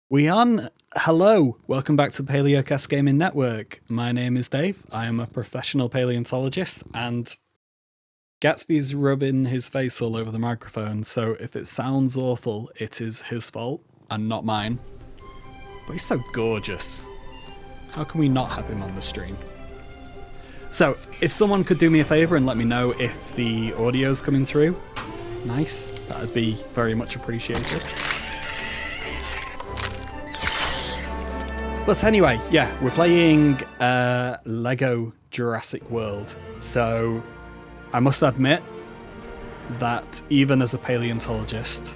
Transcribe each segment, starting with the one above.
We on. Hello, welcome back to the Paleocast Gaming Network. My name is Dave. I am a professional paleontologist, and Gatsby's rubbing his face all over the microphone, so if it sounds awful, it is his fault and not mine. But he's so gorgeous. How can we not have him on the stream? So, if someone could do me a favour and let me know if the audio's coming through, nice. That'd be very much appreciated. But anyway, yeah, we're playing Lego Jurassic World. So I must admit that even as a paleontologist,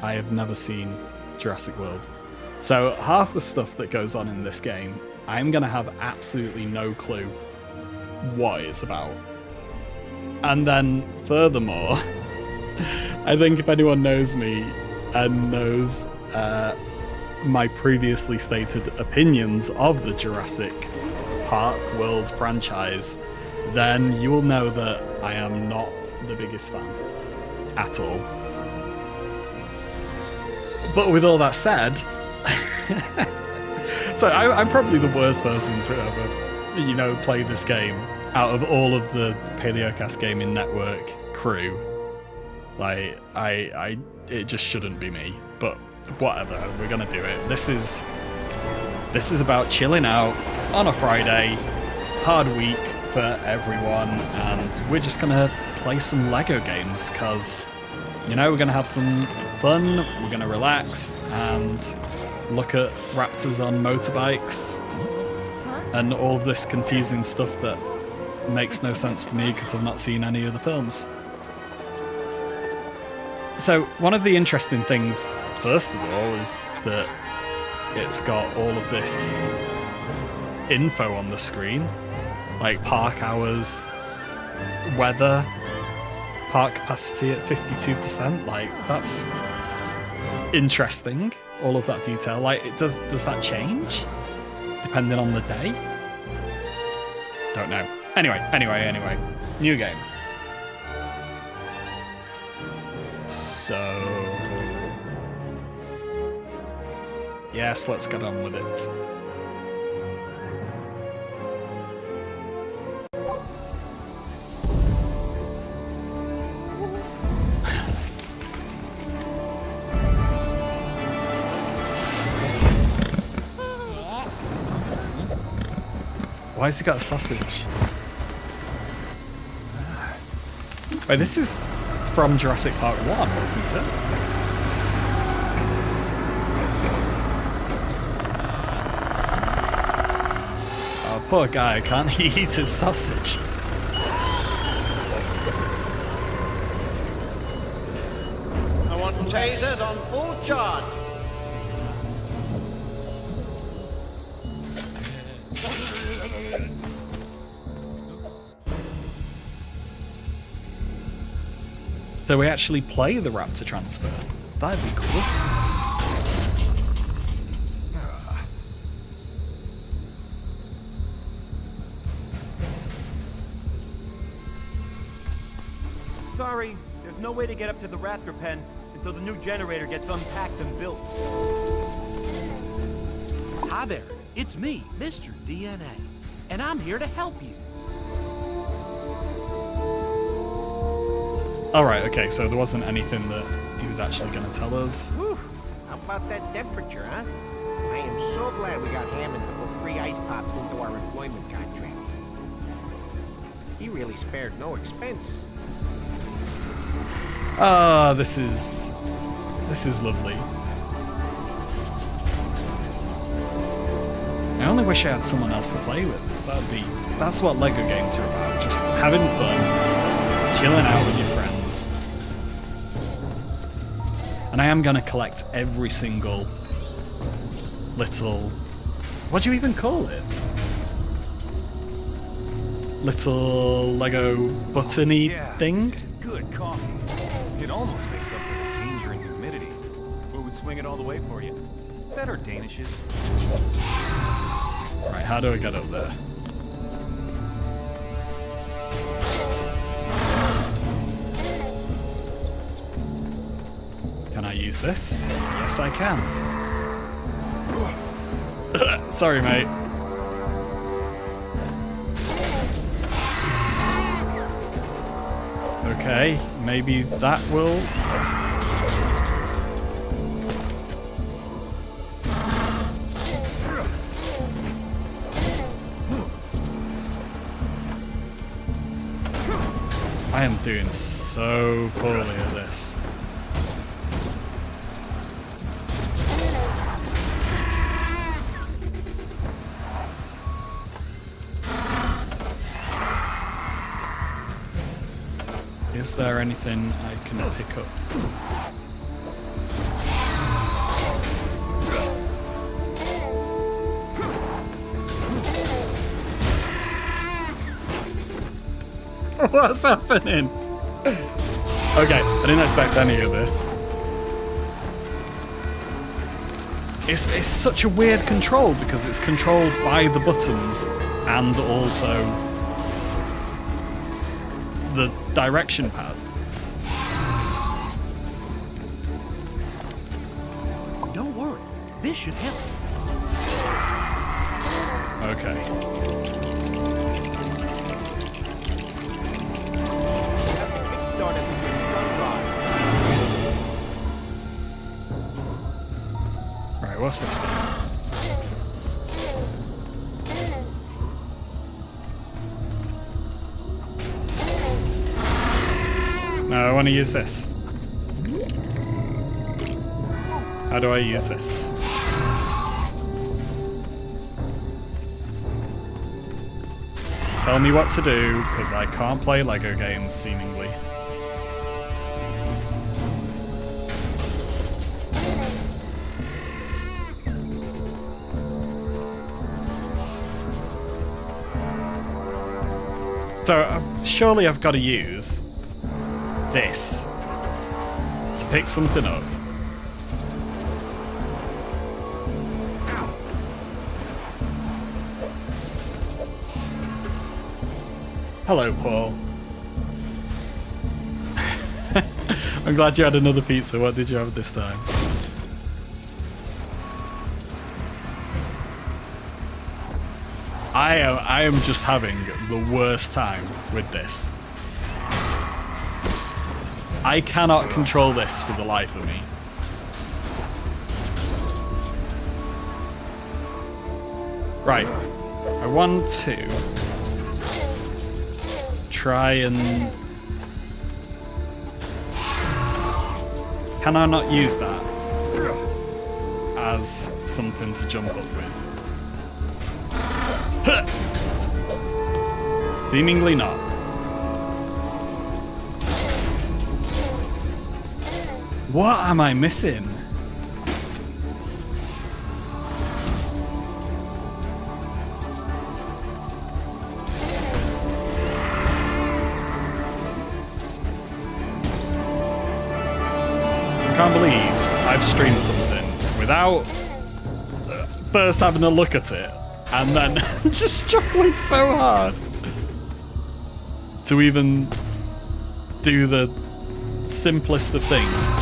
I have never seen Jurassic World. So half the stuff that goes on in this game, I'm going to have absolutely no clue what it's about. And then furthermore, I think if anyone knows me and knows my previously stated opinions of the Jurassic Park World franchise, then you will know that I am not the biggest fan at all. But with all that said, so I'm probably the worst person to ever, play this game out of all of the Paleocast Gaming Network crew. Like, it just shouldn't be me, but whatever, we're gonna do it. This is about chilling out on a Friday, hard week for everyone, and we're just gonna play some Lego games because, we're gonna have some fun, we're gonna relax and look at raptors on motorbikes and all of this confusing stuff that makes no sense to me because I've not seen any of the films. So one of the interesting things, first of all, is that it's got all of this info on the screen, like park hours, weather, park capacity at 52%. Like, that's interesting. All of that detail. Like, does that change depending on the day? Don't know. Anyway, new game. So yes, let's get on with it. Why has he got a sausage? Wait, this is from Jurassic Park 1, isn't it? Poor guy, can't he eat his sausage? I want tasers on full charge. So we actually play the raptor transfer. That'd be cool. Sorry, there's no way to get up to the raptor pen until the new generator gets unpacked and built. Hi there, it's me, Mr. DNA, and I'm here to help you. Alright, okay, so there wasn't anything that he was actually going to tell us. Whew. How about that temperature, huh? I am so glad we got Hammond to put free ice pops into our employment contracts. He really spared no expense. Ah, this is lovely. I only wish I had someone else to play with. That's what Lego games are about. Just having fun, chilling out with your friends. And I am gonna collect every single little, what do you even call it? Little Lego buttony thing? This is good coffee. It almost makes up for the danger and humidity. What would swing it all the way for you? Better Danishes. Right, how do I get up there? Can I use this? Yes, I can. Sorry, mate. Okay, maybe that will... I am doing so poorly at this. Is there anything I can pick up? What's happening? Okay, I didn't expect any of this. It's such a weird control because it's controlled by the buttons and also the direction pad. Don't worry, this should help. Okay. Right, what's this thing? No, I want to use this. How do I use this? Tell me what to do, because I can't play Lego games, seemingly. So, surely I've got to use this to pick something up. Hello, Paul. I'm glad you had another pizza. What did you have this time? I am just having the worst time with this. I cannot control this for the life of me. Right. I want to try and... Can I not use that as something to jump up with? Seemingly not. What am I missing? I can't believe I've streamed something without first having a look at it and then just struggling so hard to even do the simplest of things.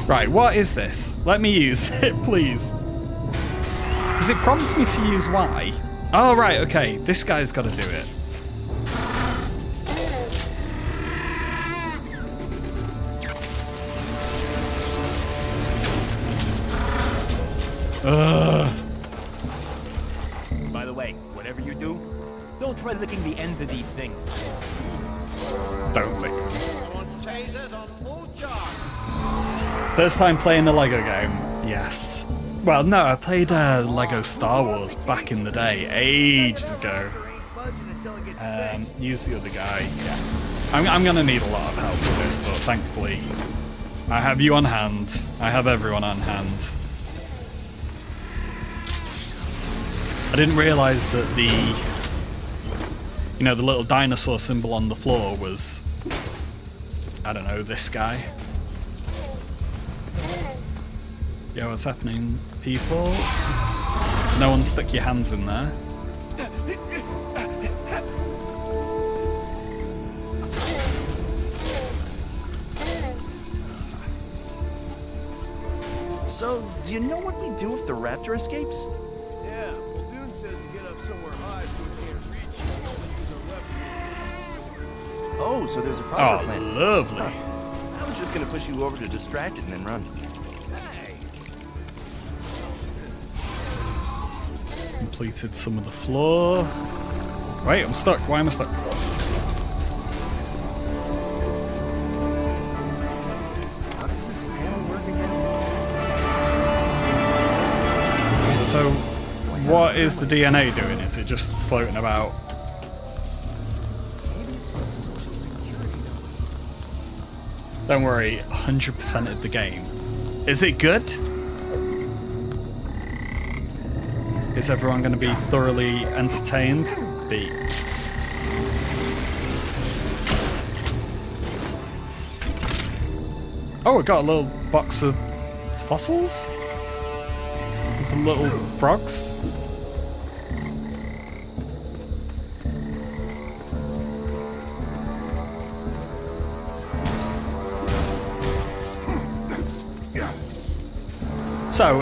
Right, what is this? Let me use it, please. Because it prompts me to use Y. Oh, right, okay. This guy's got to do it. By the way, whatever you do, don't try licking the ends of these things. Don't lick. First time playing a Lego game? Yes. Well, no, I played Lego Star Wars back in the day, ages ago. Use the other guy. Yeah. I'm going to need a lot of help with this, but thankfully I have you on hand. I have everyone on hand. I didn't realise that the little dinosaur symbol on the floor was, I don't know, this guy. Yo, what's happening, people? No one stick your hands in there. So, do you know what we do if the raptor escapes? Yeah, somewhere high so we can't reach you. We only use our left hand. Oh, so there's a power Oh, plant. lovely. I was just gonna push you over to distract it and then run. Hey! Completed some of the floor. Wait, I'm stuck. Why am I stuck? How does this panel work again? So, what is the DNA doing? Is it just floating about? Don't worry, 100% of the game. Is it good? Is everyone going to be thoroughly entertained? B. Oh, we got a little box of fossils? And some little frogs? So,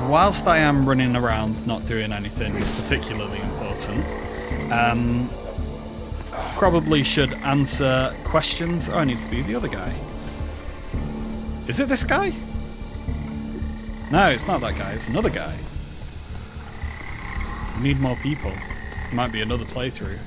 whilst I am running around not doing anything particularly important, probably should answer questions. Oh, it needs to be the other guy. Is it this guy? No, it's not that guy, it's another guy. We need more people. Might be another playthrough.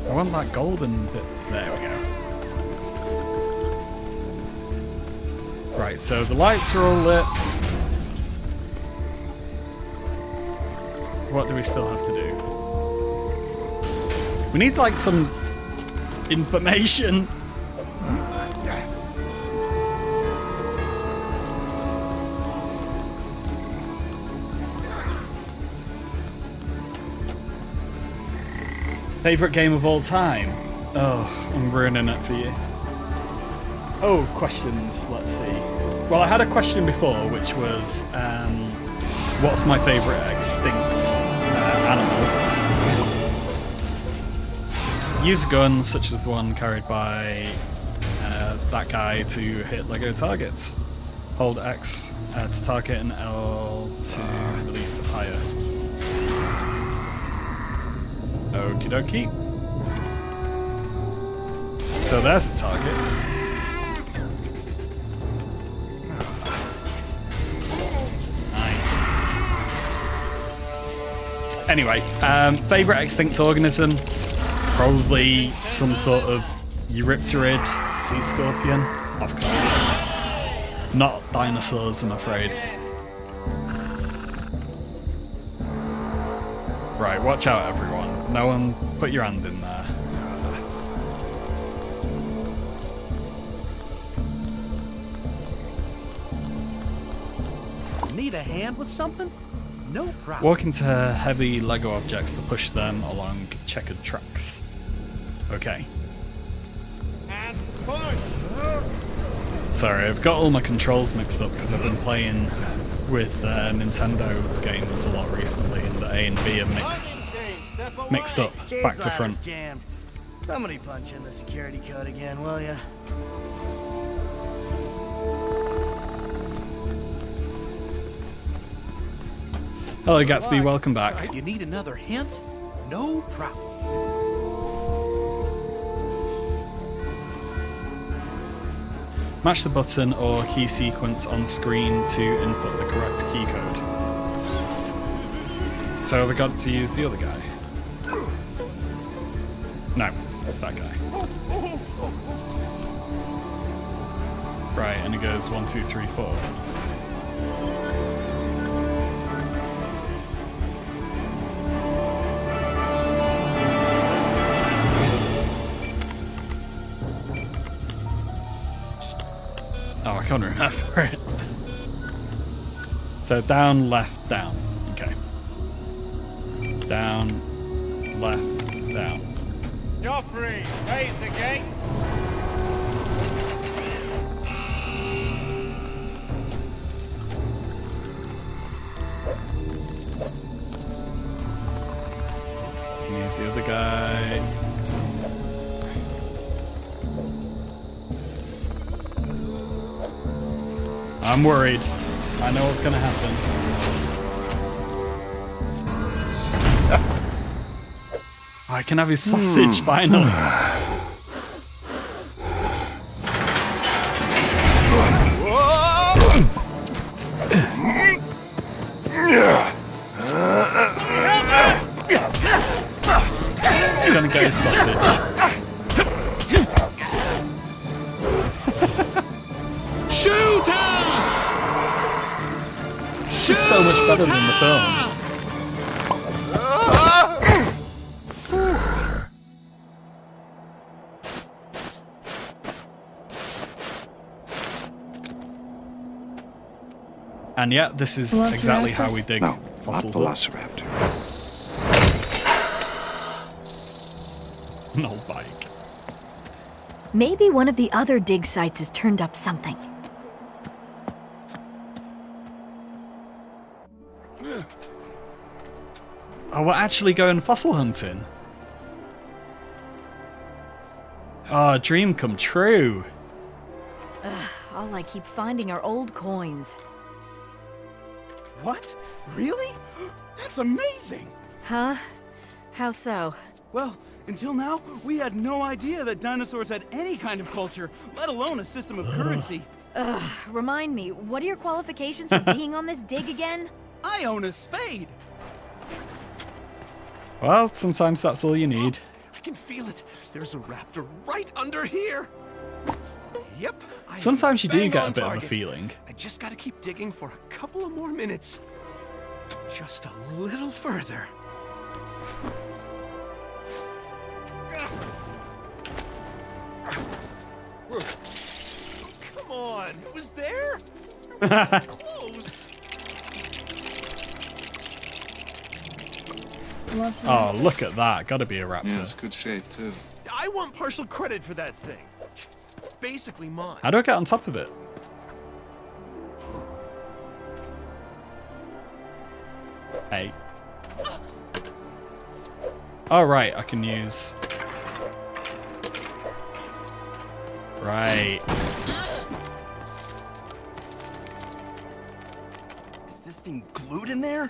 I want that golden bit. There we go. Right, so the lights are all lit. What do we still have to do? We need like some information. Favorite game of all time? Oh, I'm ruining it for you. Oh, questions. Let's see. Well, I had a question before, which was, what's my favorite extinct animal? Use a gun, such as the one carried by that guy, to hit Lego targets. Hold X to target and L to release the fire. Okie dokie. So there's the target. Nice. Anyway, favorite extinct organism? Probably some sort of Eurypterid sea scorpion, of course. Not dinosaurs, I'm afraid. Right, watch out everyone. No one put your hand in there. Need a hand with something? No problem. Walk into heavy Lego objects to push them along checkered tracks. Okay. And push! Sorry, I've got all my controls mixed up because I've been playing with Nintendo games a lot recently, and the A and B are mixed up, back to front. Jammed. Somebody punch in the security code again, will ya? Hello Gatsby, welcome back. You need another hint? No problem. Mash the button or key sequence on screen to input the correct key code. So have I got to use the other guy? No, it's that guy. Right, and it goes 1, 2, 3, 4. Oh, I can't remember it. So down, left, down. Okay. Down, left, down. Joffrey, raise the gate! I'm worried. I know what's gonna happen. I can have his sausage finally. He's gonna get his sausage. Shoot her! This is so much better than the film. And yet, this is exactly how we dig fossils up. Velociraptor. No bike. Maybe one of the other dig sites has turned up something. Oh, we're actually going fossil hunting. Oh, dream come true. All I keep finding are old coins. What? Really? That's amazing! Huh? How so? Well, until now, we had no idea that dinosaurs had any kind of culture, let alone a system of currency. Remind me, what are your qualifications for being on this dig again? I own a spade! Well, sometimes that's all you need. I can feel it. There's a raptor right under here. Yep. I am Sometimes you do bang get a on bit of a target. feeling. I just gotta keep digging for a couple of more minutes. Just a little further. Come on, it was there? It was so close. Oh, look at that. Gotta be a raptor. Yeah, it's good shape too. I want partial credit for that thing. Basically mine. How do I get on top of it? Hey. Oh, right. I can use... Right. Is this thing glued in there?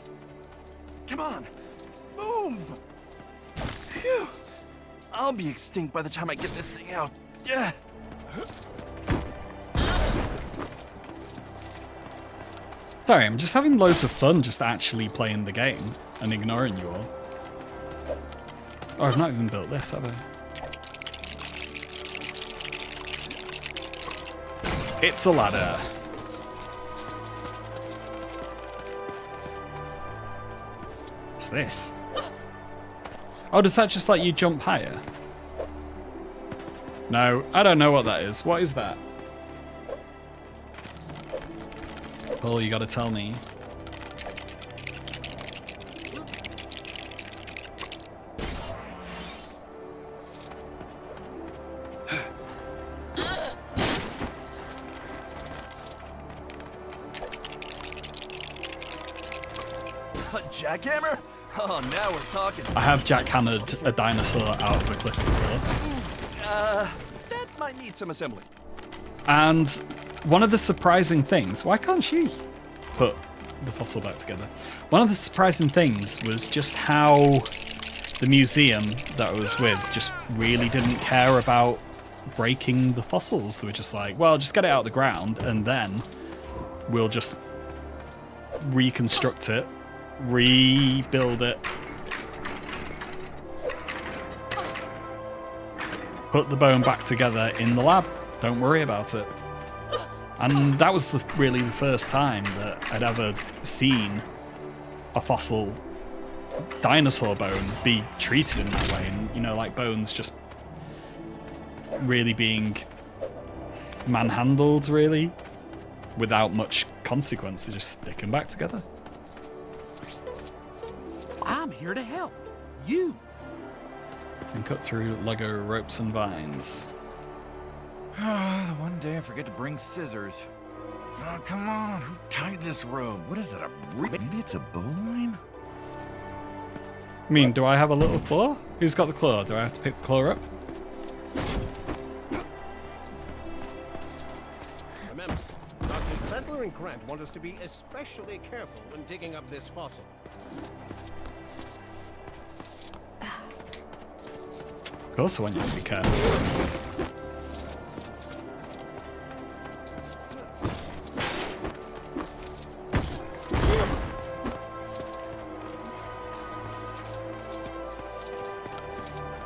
Come on, move! Phew. I'll be extinct by the time I get this thing out. Yeah. Sorry, I'm just having loads of fun just actually playing the game and ignoring you all. Oh, I've not even built this, have I? It's a ladder. What's this? Oh, does that just let you jump higher? No, I don't know what that is. What is that? Oh, you gotta tell me. A jackhammer? Oh, now we're talking. I have jackhammered a dinosaur out of a cliff before. That might need some assembly. And one of the surprising things, why can't she put the fossil back together? One of the surprising things was just how the museum that I was with just really didn't care about breaking the fossils. They were just like, well, just get it out of the ground and then we'll just reconstruct it, rebuild it, put the bone back together in the lab. Don't worry about it. And that was really the first time that I'd ever seen a fossil dinosaur bone be treated in that way. And, you know, like bones just really being manhandled, really, without much consequence. They just stick them back together. I'm here to help. You. And cut through Lego ropes and vines. One day I forget to bring scissors. Oh, come on. Who tied this rope? What is that, a maybe it's a bowline? I mean, do I have a little claw? Who's got the claw? Do I have to pick the claw up? Remember, Dr. Settler and Grant want us to be especially careful when digging up this fossil. Of course I want you to be careful.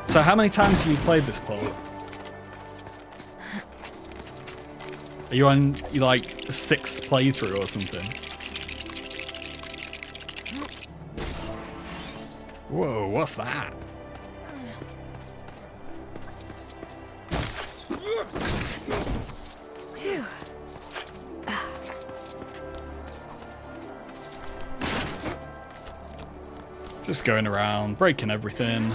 So how many times have you played this, Paul? Are you on like a 6th playthrough or something? Whoa, what's that? Just going around, breaking everything.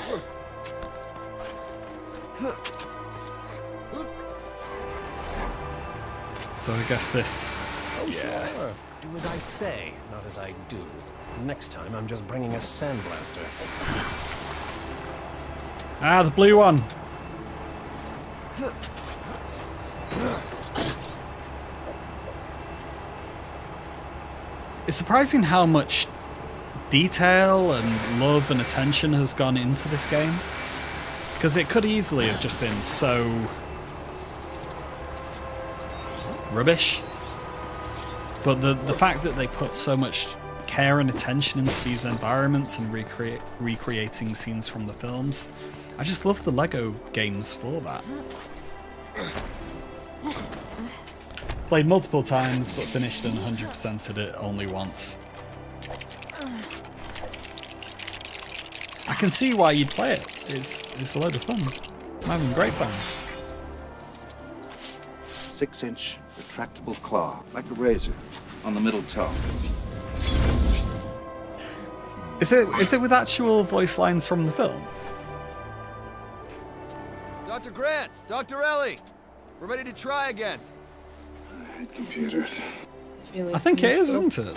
So I guess this... yeah. Sure. Do as I say, not as I do. Next time, I'm just bringing a sandblaster. Ah, the blue one! It's surprising how much detail and love and attention has gone into this game. Because it could easily have just been so... rubbish. But the fact that they put so much care and attention into these environments and recreating scenes from the films, I just love the Lego games for that. Played multiple times, but finished and 100%ed it only once. I can see why you'd play it. It's a load of fun. I'm having a great time. 6-inch retractable claw, like a razor, on the middle toe. Is it with actual voice lines from the film? Dr. Grant, Dr. Ellie, we're ready to try again. I hate computers. I think it is, isn't it?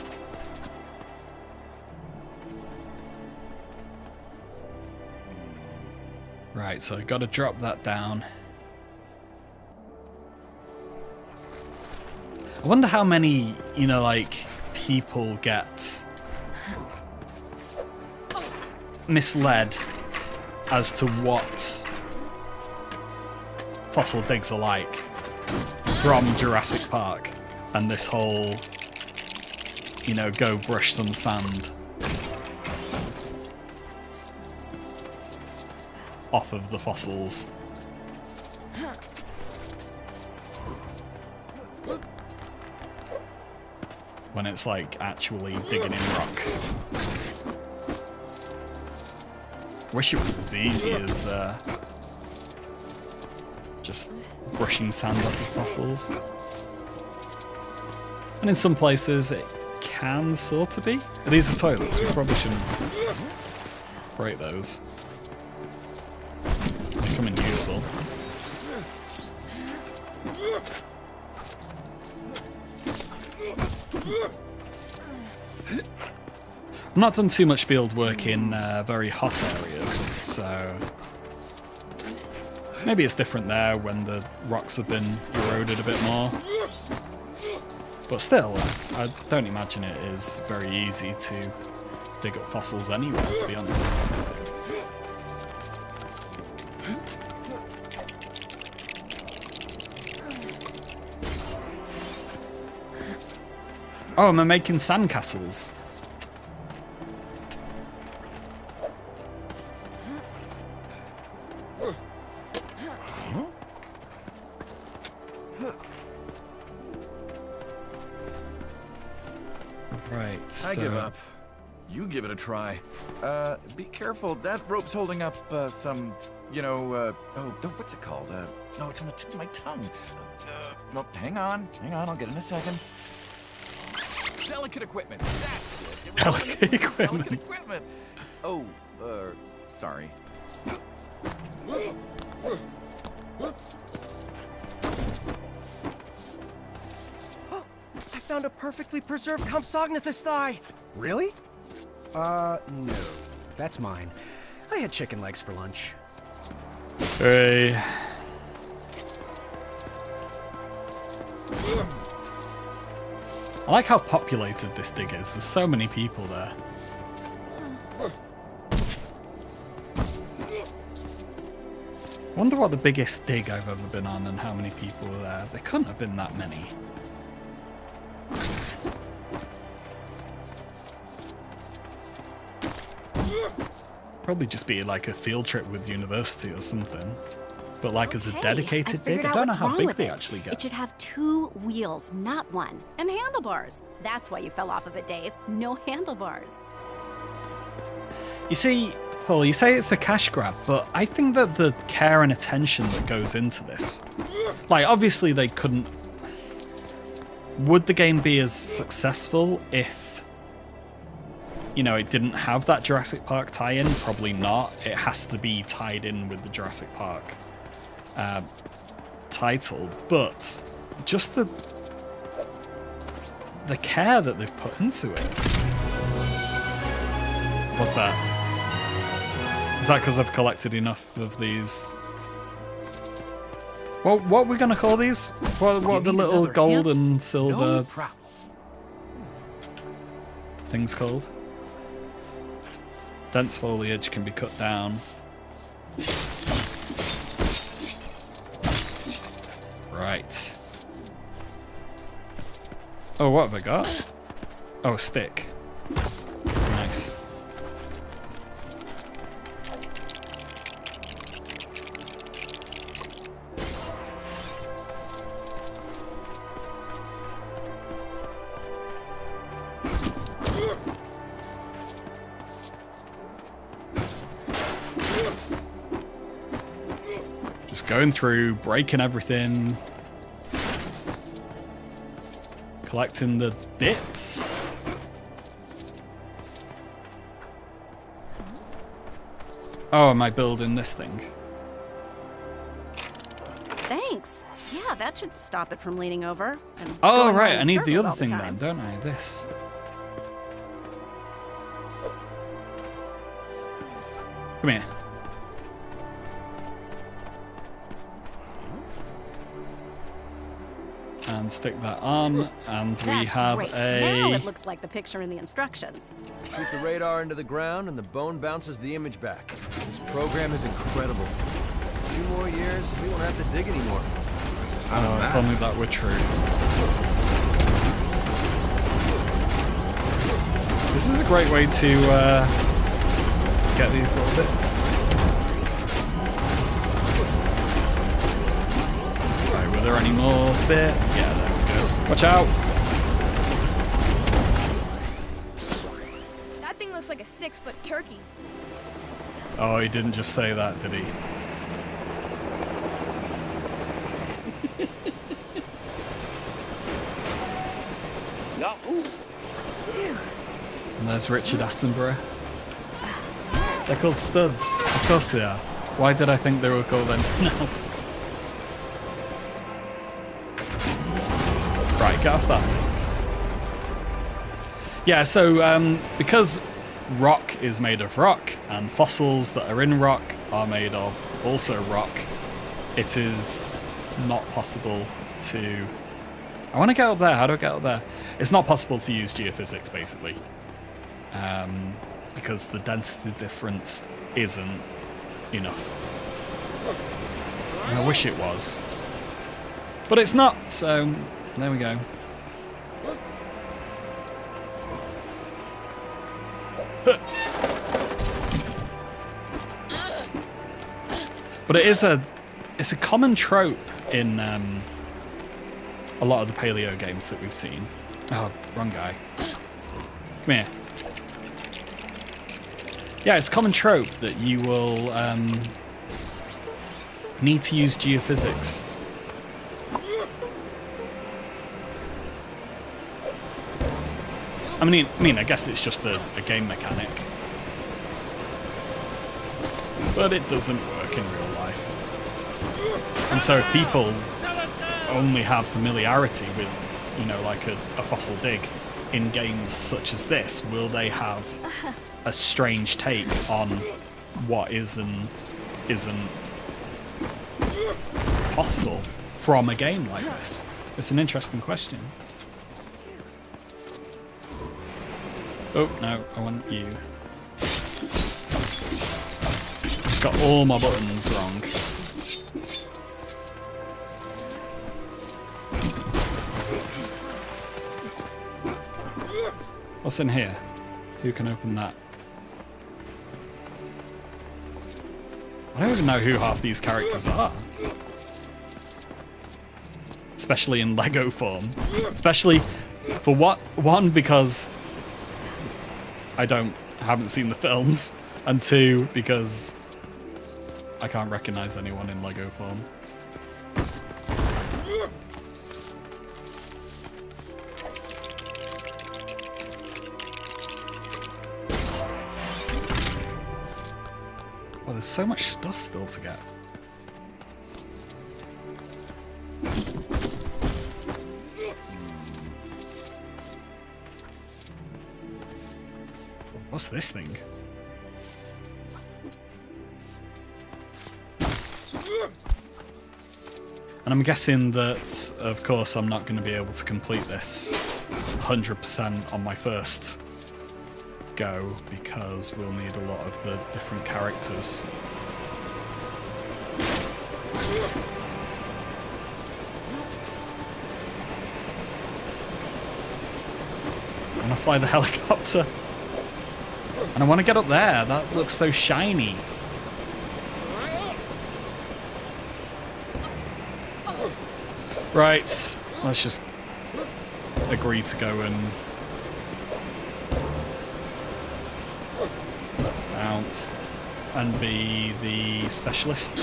Right, so I got to drop that down. I wonder how many, you know, like, people get misled as to what fossil digs are like from Jurassic Park and this whole, you know, go brush some sand off of the fossils. When it's like actually digging in rock. Wish it was as easy as just brushing sand off of fossils. And in some places it can sort of be. These are toilets, we probably shouldn't break those. Becoming useful. I've not done too much field work in very hot areas, so maybe it's different there when the rocks have been eroded a bit more. But still, I don't imagine it is very easy to dig up fossils anywhere, to be honest. Oh, am I making sandcastles? Right, so... I give up. You give it a try. Be careful. That rope's holding up some, you know, oh, no, what's it called? No, it's on the tip of my tongue. No, hang on, I'll get it in a second. Delicate equipment. That's it. Delicate equipment. Delicate equipment. Oh, sorry. I found a perfectly preserved Compsognathus thigh. Really? No. That's mine. I had chicken legs for lunch. Hey. I like how populated this dig is. There's so many people there. I wonder what the biggest dig I've ever been on and how many people were there. There couldn't have been that many. Probably just be like a field trip with university or something. But like as a dedicated dig, I don't know how big they actually get. It should have 2 wheels, not 1. And handlebars. That's why you fell off of it, Dave. No handlebars. You see, Paul, you say it's a cash grab, but I think that the care and attention that goes into this, like obviously they couldn't. Would the game be as successful if, you know, it didn't have that Jurassic Park tie-in? Probably not. It has to be tied in with the Jurassic Park title, but just the care that they've put into it. What's that? Is that because I've collected enough of these? Well, what are we going to call these? What are the little gold and silver things called? Dense foliage can be cut down. Right. Oh, what have I got? Oh, a stick. Nice. Just going through, breaking everything. Collecting the bits. Oh, am I building this thing? Thanks. Yeah, that should stop it from leaning over. And Oh, going right, around I in need the circles other all thing time. then, don't I? This. Come here. And stick that on, and we That's have great. a... Now it looks like the picture in the instructions. Shoot the radar into the ground and the bone bounces the image back. This program is incredible. 2 more years, we won't have to dig anymore. Oh, if only that were true. This is a great way to get these little bits. Right, were there any more bit? Yeah, there we go. Watch out! That thing looks like a 6-foot turkey. Oh, he didn't just say that, did he? And there's Richard Attenborough. They're called studs. Of course they are. Why did I think they were called anything else? Right, get off that. Yeah, so because rock is made of rock, and fossils that are in rock are made of also rock, it is not possible to... I want to get up there. How do I get up there? It's not possible to use geophysics, basically. Because the density difference isn't enough. And I wish it was. But it's not, so there we go. But it's a common trope in a lot of the paleo games that we've seen. Oh, wrong guy. Come here. Yeah, it's a common trope that you will need to use geophysics. I mean, I guess it's just a game mechanic. But it doesn't work in real life. And so if people only have familiarity with, you know, like a fossil dig in games such as this, will they have a strange take on what isn't possible from a game like this? It's an interesting question. Oh, no, I want you. Just got all my buttons wrong. What's in here? Who can open that? I don't even know who half these characters are. Especially in Lego form. Especially for one, because I haven't seen the films, and two, because I can't recognize anyone in Lego form. Well, there's so much stuff still to get. What's this thing? And I'm guessing that, of course, I'm not going to be able to complete this 100% on my first go, because we'll need a lot of the different characters. I want to fly the helicopter. And I want to get up there. That looks so shiny. Right, let's just agree to go and bounce and be the specialist.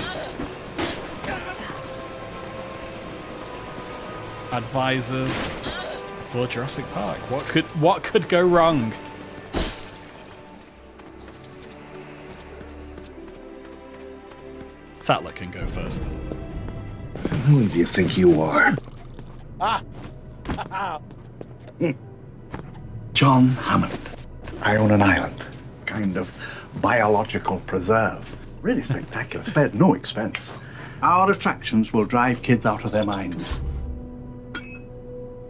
Advisors for Jurassic Park. What could go wrong? Sattler can go first. Who do you think you are? John Hammond. I own an island. Kind of biological preserve. Really spectacular. Spared no expense. Our attractions will drive kids out of their minds.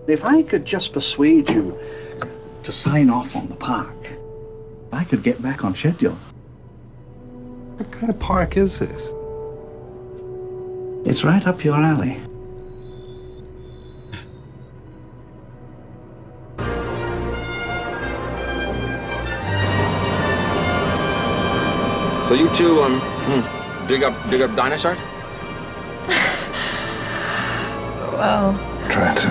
If I could just persuade you to sign off on the park, I could get back on schedule. What kind of park is this? It's right up your alley. So you two dig up dinosaurs? Well, Try to.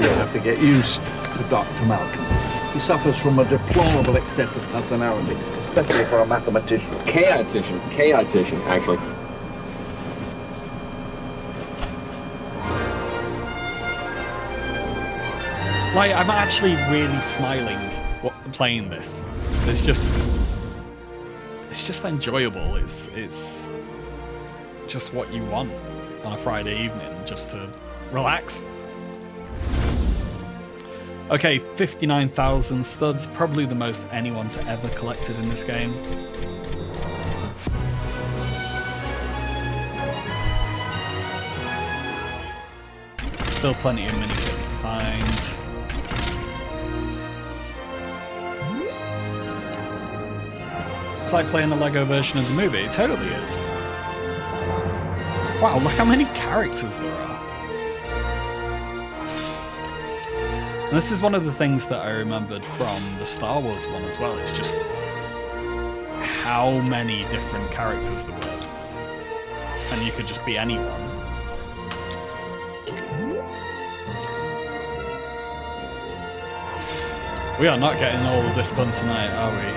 You'll have to get used to Dr. Malcolm. He suffers from a deplorable excess of personality, especially for a mathematician. Chaotician, actually. Like, I'm actually really smiling playing this. It's just enjoyable. It's just what you want on a Friday evening, just to relax. Okay, 59,000 studs, probably the most anyone's ever collected in this game. Still plenty of mini kits to find. It's like playing a Lego version of the movie. It totally is. Wow, look how many characters there are. And this is one of the things that I remembered from the Star Wars one as well. It's just how many different characters there were. And you could just be anyone. We are not getting all of this done tonight, are we?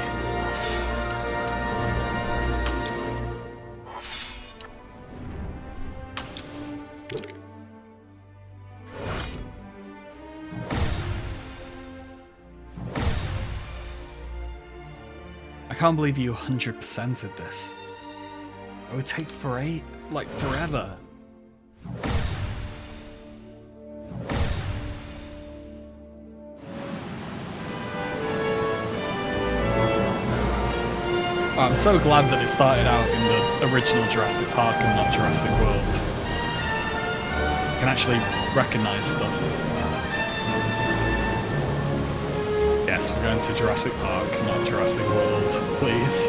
I can't believe you 100%ed this. It would take forever. I'm so glad that it started out in the original Jurassic Park and not Jurassic World. I can actually recognize stuff. Yes, we're going to Jurassic Park, not Jurassic World, please.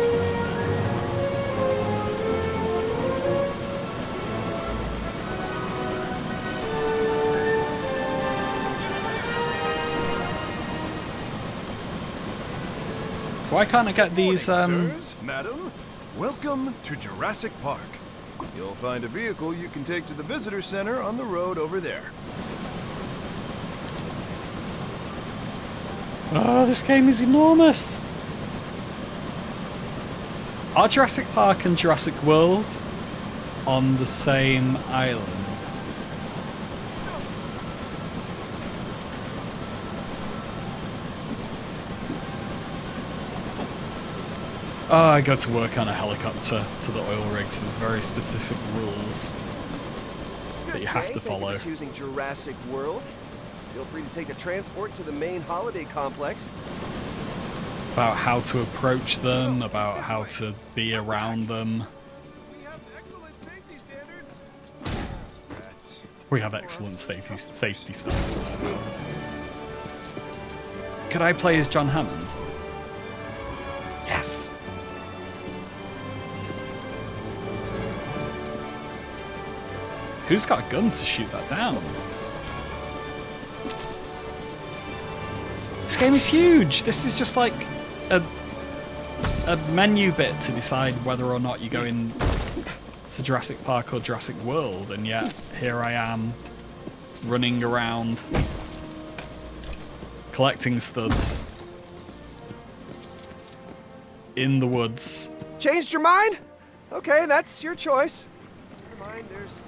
Why can't I get these, Sirs, madam, welcome to Jurassic Park. You'll find a vehicle you can take to the visitor center on the road over there. Oh, this game is enormous! Are Jurassic Park and Jurassic World on the same island? Oh, I go to work on a helicopter to the oil rigs. There's very specific rules that you have to follow. Thank you for choosing Jurassic World. Feel free to take the transport to the main holiday complex. About how to approach them, about how to be around them. We have excellent safety standards. Could I play as John Hammond? Yes. Who's got a gun to shoot that down? This game is huge. This is just like a menu bit to decide whether or not you go in to Jurassic Park or Jurassic World, and yet here I am running around collecting studs in the woods. Changed your mind? Okay, that's your choice. Never mind, there's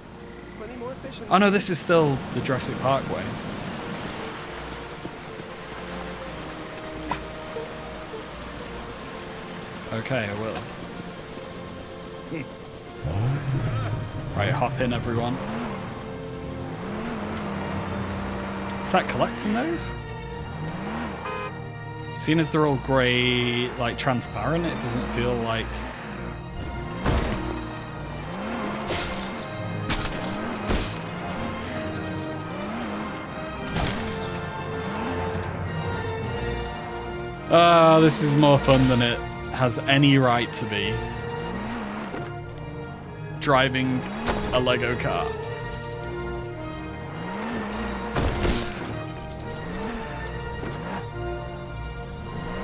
plenty more fish in the Oh no, this is still the Jurassic Park way. Okay, I will. Right, hop in, everyone. Is that collecting those? Seeing as they're all grey, like transparent, it doesn't feel like... This is more fun than it has any right to be. Driving a Lego car.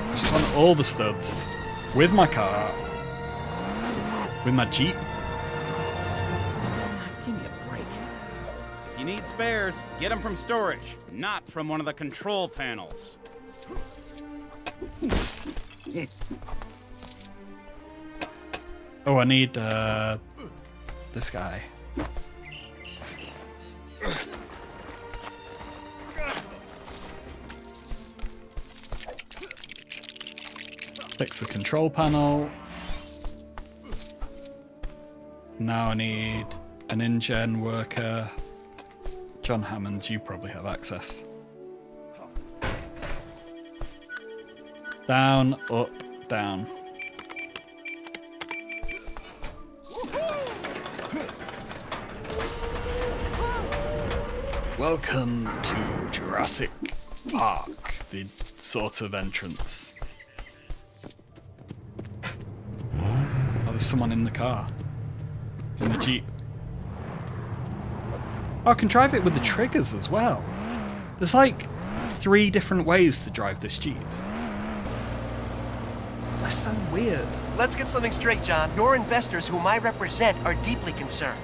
I just want all the studs. With my car. With my Jeep. Give me a break. If you need spares, get them from storage, not from one of the control panels. Oh, I need this guy. Fix the control panel. Now I need an InGen worker. John Hammond, you probably have access. Down, up, down. Welcome to Jurassic Park, the sort of entrance. Oh, there's someone in the car. In the Jeep. Oh, I can drive it with the triggers as well. There's like 3 different ways to drive this Jeep. That's so weird. Let's get something straight, John. Your investors, whom I represent, are deeply concerned.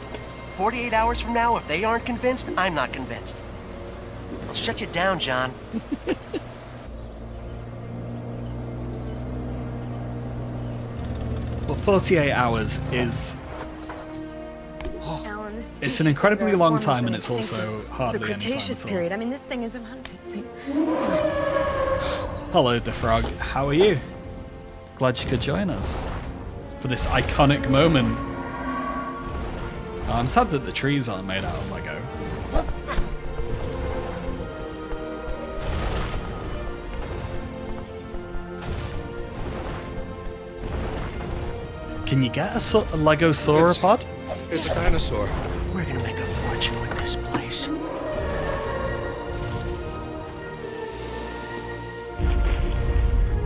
48 hours from now, if they aren't convinced, I'm not convinced. I'll shut you down, John. Well, 48 hours is... Alan, this It's species an incredibly of long forms time, been and it's extinct also since hardly the any time Cretaceous at all. period. I mean, this thing is this thing. Hello, the frog. How are you? Glad you could join us for this iconic moment. I'm sad that the trees aren't made out of Lego. Can you get a Lego sauropod? It's a dinosaur. We're gonna make a fortune with this place. ice.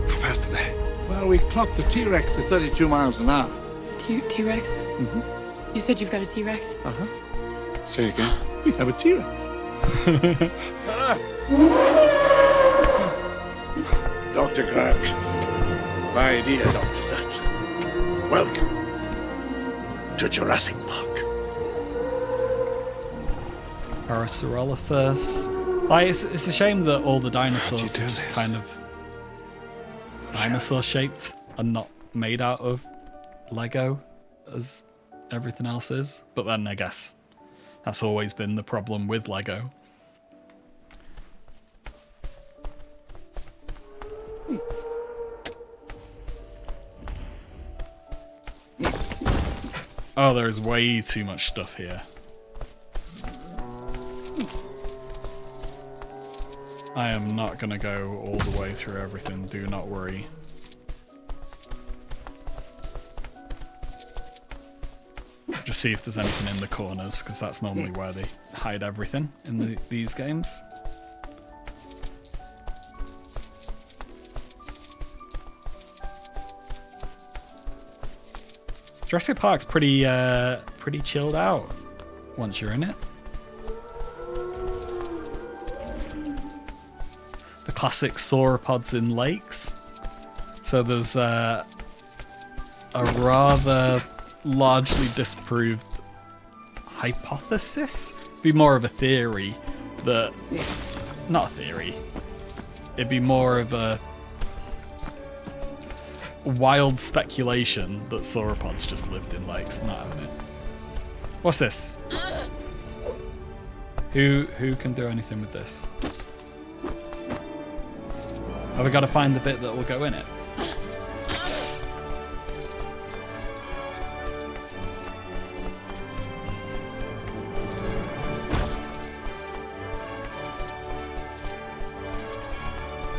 How fast are they? Well, we clocked the T-Rex to 32 miles an hour. T-Rex? Mm-hmm. You said you've got a T-Rex? Uh-huh. Say again. We have a T-Rex. Dr. Grant, my dear Dr. Sattler, welcome to Jurassic Park. Parasaurolophus. Like, it's a shame that all the dinosaurs are just kind of dinosaur shaped and not made out of Lego as everything else is. But then I guess that's always been the problem with Lego. Oh, there's way too much stuff here. I am not going to go all the way through everything, do not worry. Just see if there's anything in the corners, because that's normally where they hide everything in these games. Jurassic Park's pretty chilled out once you're in it. The classic sauropods in lakes. So there's a rather largely disproved hypothesis. It'd be more of a theory that, not a theory. It'd be more of a wild speculation that sauropods just lived in lakes. Not having it. What's this? Who can do anything with this? Have we got to find the bit that will go in it?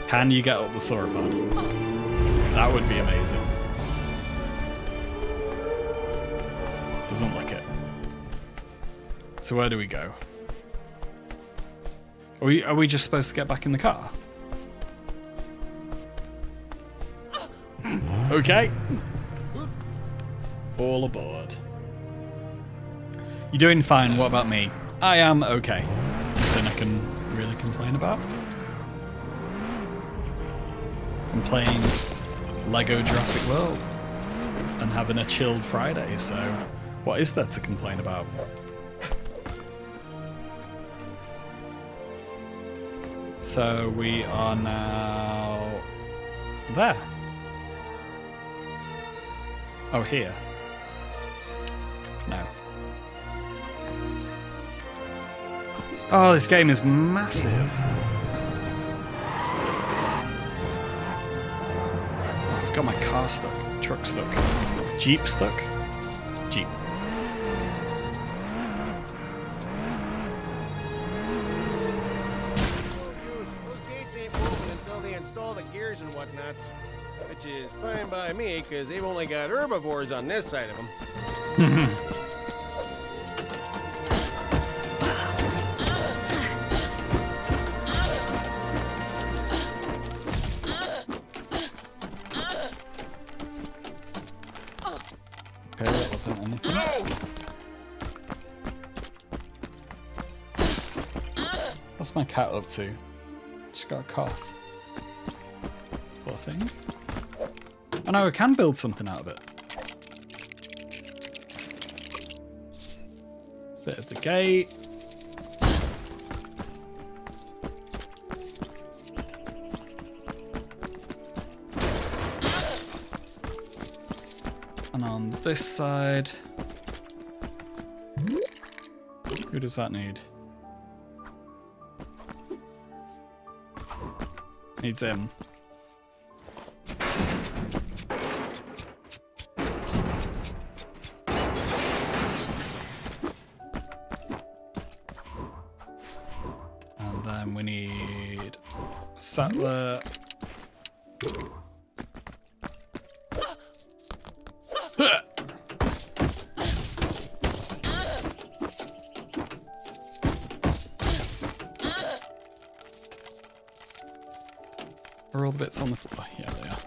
Can you get up the sauropod? That would be amazing. Doesn't look it. So where do we go? Are we just supposed to get back in the car? Okay. All aboard. You're doing fine. What about me? I am okay. Nothing I can really complain about. I'm playing Lego Jurassic World and having a chilled Friday, so what is there to complain about? So we are now there. Oh, here. No. Oh, this game is massive. I've got my car stuck, truck stuck, Jeep stuck. Jeep. Those gates ain't moving until they install the gears and whatnots. Which is fine by me, because they've only got herbivores on this side of them. Okay, that wasn't anything. What's my cat up to? She's got a cough. Poor thing. Oh no, I can build something out of it. Bit of the gate. And on this side... Who does that need? Needs him. And then we need a settler. Are all the bits on the floor? Yeah, they are.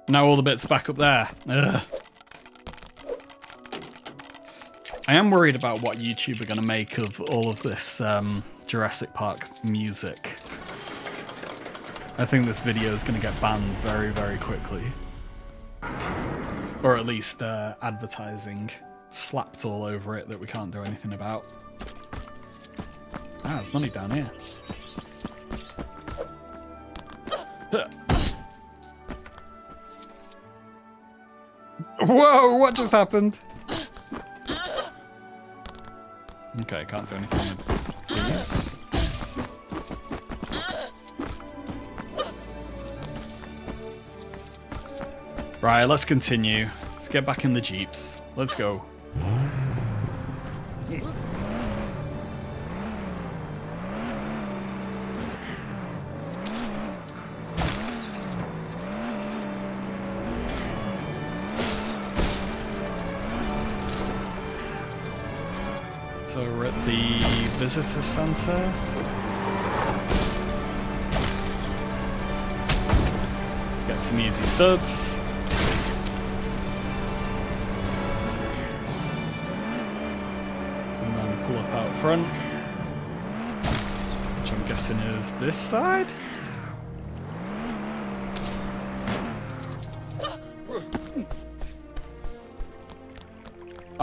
Now all the bits back up there. Ugh. I am worried about what YouTube are going to make of all of this Jurassic Park music. I think this video is going to get banned very, very quickly. Or at least advertising slapped all over it that we can't do anything about. Ah, there's money down here. Whoa, what just happened? Okay, I can't do anything with these. Right, let's continue. Let's get back in the jeeps. Let's go. So we're at the visitor center. Get some easy studs. And then pull up out front. Which I'm guessing is this side?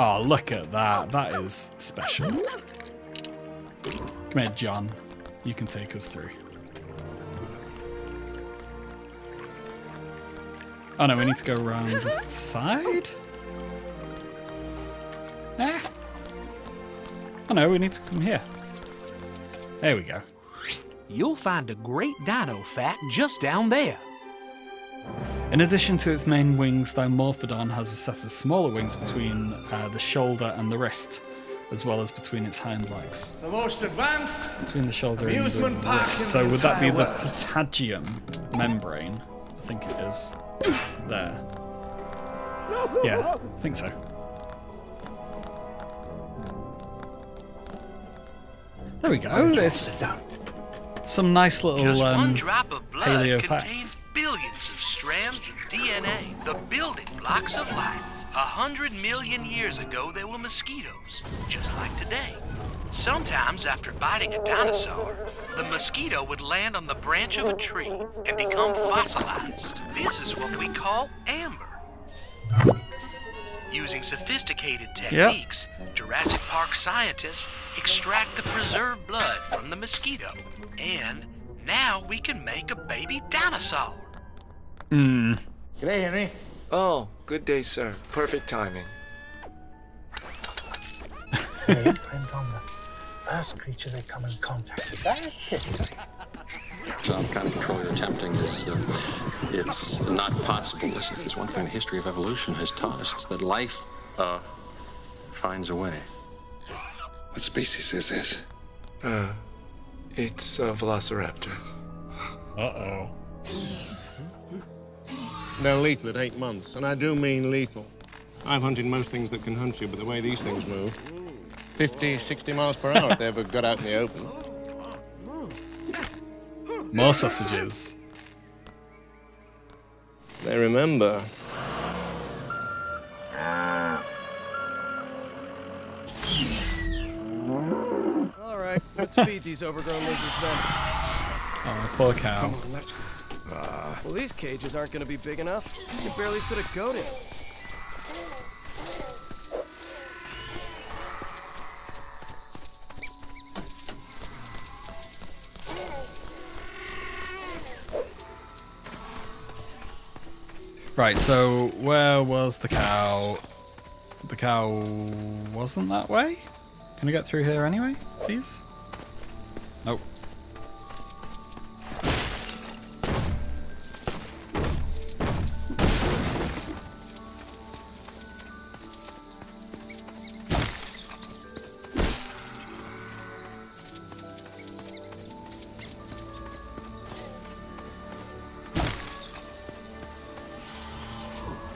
Oh, look at that. That is special. Come here, John. You can take us through. Oh no, we need to go around this side? Nah. Oh no, we need to come here. There we go. You'll find a great dino fact just down there. In addition to its main wings, Dimorphodon has a set of smaller wings between the shoulder and the wrist, as well as between its hind legs. The most advanced Between the shoulder and amusement the park wrist. in So the would that be entire the world. patagium membrane? I think it is. There. Yeah, I think so. There we go. There's some nice little Just one drop of blood paleo contains facts. billions of strands of DNA, the building blocks of life. 100 million years ago, there were mosquitoes, just like today. Sometimes, after biting a dinosaur, the mosquito would land on the branch of a tree and become fossilized. This is what we call amber. Using sophisticated techniques, Jurassic Park scientists extract the preserved blood from the mosquito. And now we can make a baby dinosaur. Hmm. G'day, Henry. Oh, good day, sir. Perfect timing. They imprint on the first creature they come in contact with. That's it. Some kind of control you're attempting is, it's not possible. Listen, there's one thing the history of evolution has taught us. It's that life, finds a way. What species is this? It's a velociraptor. Uh-oh. They're lethal at 8 months, and I do mean lethal. I've hunted most things that can hunt you, but the way these things move, 50, 60 miles per hour if they ever got out in the open. More sausages. They remember. All right, let's feed these overgrown lizards then. Oh, poor cow. Come on, let's go. Well, these cages aren't going to be big enough. You can barely fit a goat in. Right, so where was the cow? The cow wasn't that way? Can I get through here anyway, please? Nope.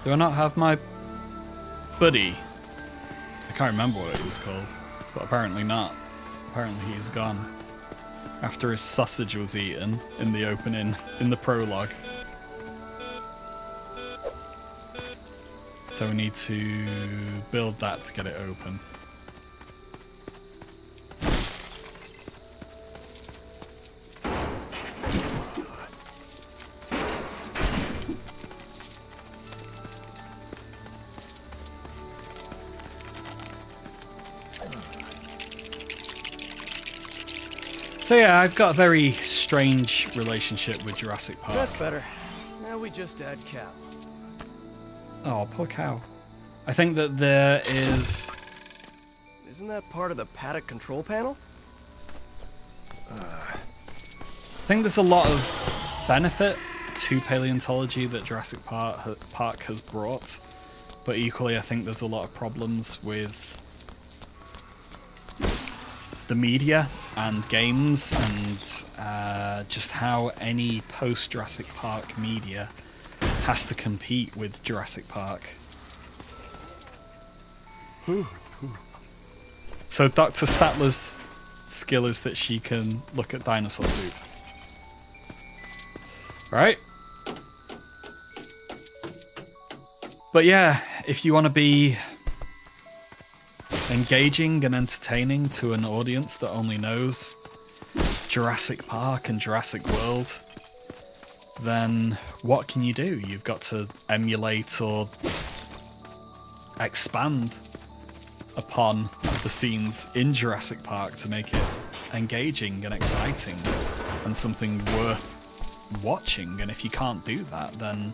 Do I not have my buddy? I can't remember what it was called, but apparently not. Apparently he's gone. after his sausage was eaten in the opening, in the prologue. So we need to build that to get it open. So yeah, I've got a very strange relationship with Jurassic Park. That's better. Now we just add cow. Oh, poor cow. I think that there is... Isn't that part of the paddock control panel? I think there's a lot of benefit to paleontology that Jurassic Park has brought, but equally I think there's a lot of problems with the media and games and just how any post-Jurassic Park media has to compete with Jurassic Park. So Dr. Sattler's skill is that she can look at dinosaur poop. Right? But yeah, if you want to be engaging and entertaining to an audience that only knows Jurassic Park and Jurassic World, then what can you do? You've got to emulate or expand upon the scenes in Jurassic Park to make it engaging and exciting and something worth watching. And if you can't do that, then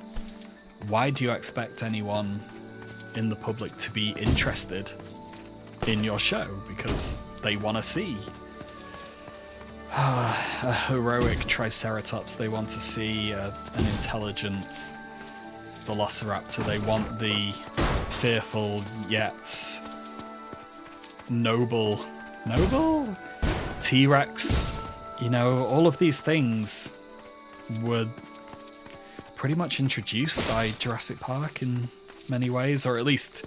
why do you expect anyone in the public to be interested in your show? Because they want to see a heroic Triceratops, they want to see an intelligent Velociraptor, they want the fearful yet noble T-Rex. You know, all of these things were pretty much introduced by Jurassic Park in many ways, or at least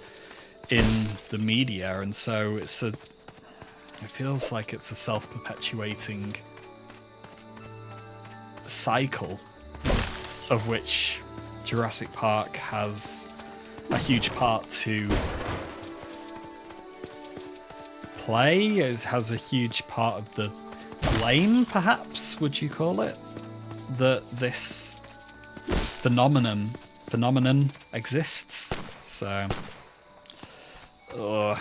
in the media, and so it feels like it's a self-perpetuating cycle of which Jurassic Park has a huge part to play. It has a huge part of the blame, perhaps, would you call it, that this phenomenon exists. So I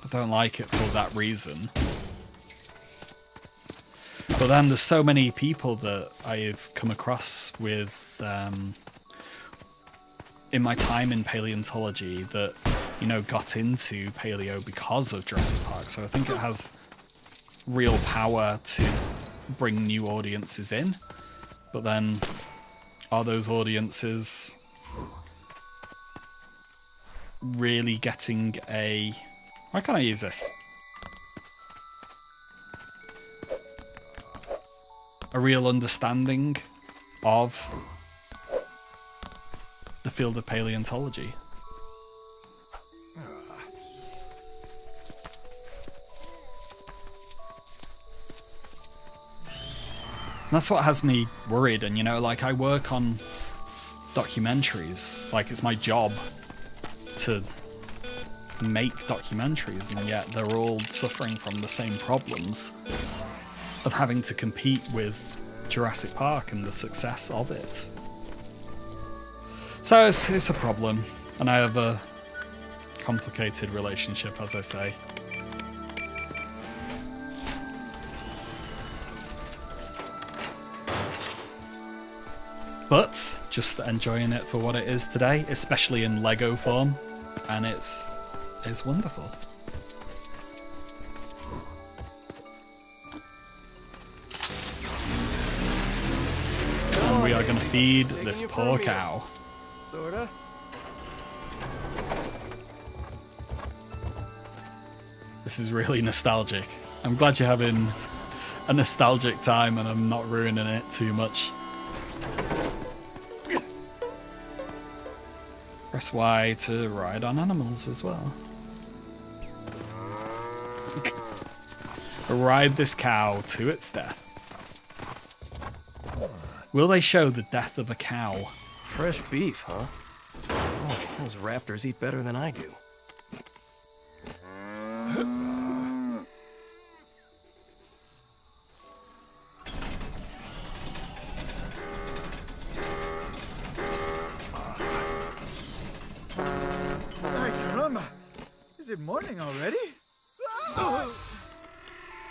don't like it for that reason. But then there's so many people that I've come across with in my time in paleontology that, you know, got into paleo because of Jurassic Park. So I think it has real power to bring new audiences in. But then, are those audiences really getting a... Why can't I use this? A real understanding of the field of paleontology? That's what has me worried, and you know, like, I work on documentaries, like it's my job to make documentaries, and yet they're all suffering from the same problems of having to compete with Jurassic Park and the success of it. So it's a problem, and I have a complicated relationship, as I say. But just enjoying it for what it is today, especially in Lego form, and it's wonderful. And we are going to feed this poor cow. Sorta. This is really nostalgic. I'm glad you're having a nostalgic time and I'm not ruining it too much. Press Y to ride on animals as well. ride this cow to its death. Will they show the death of a cow? Fresh beef, huh? Oh, those raptors eat better than I do. Ay, caramba! Is it morning already?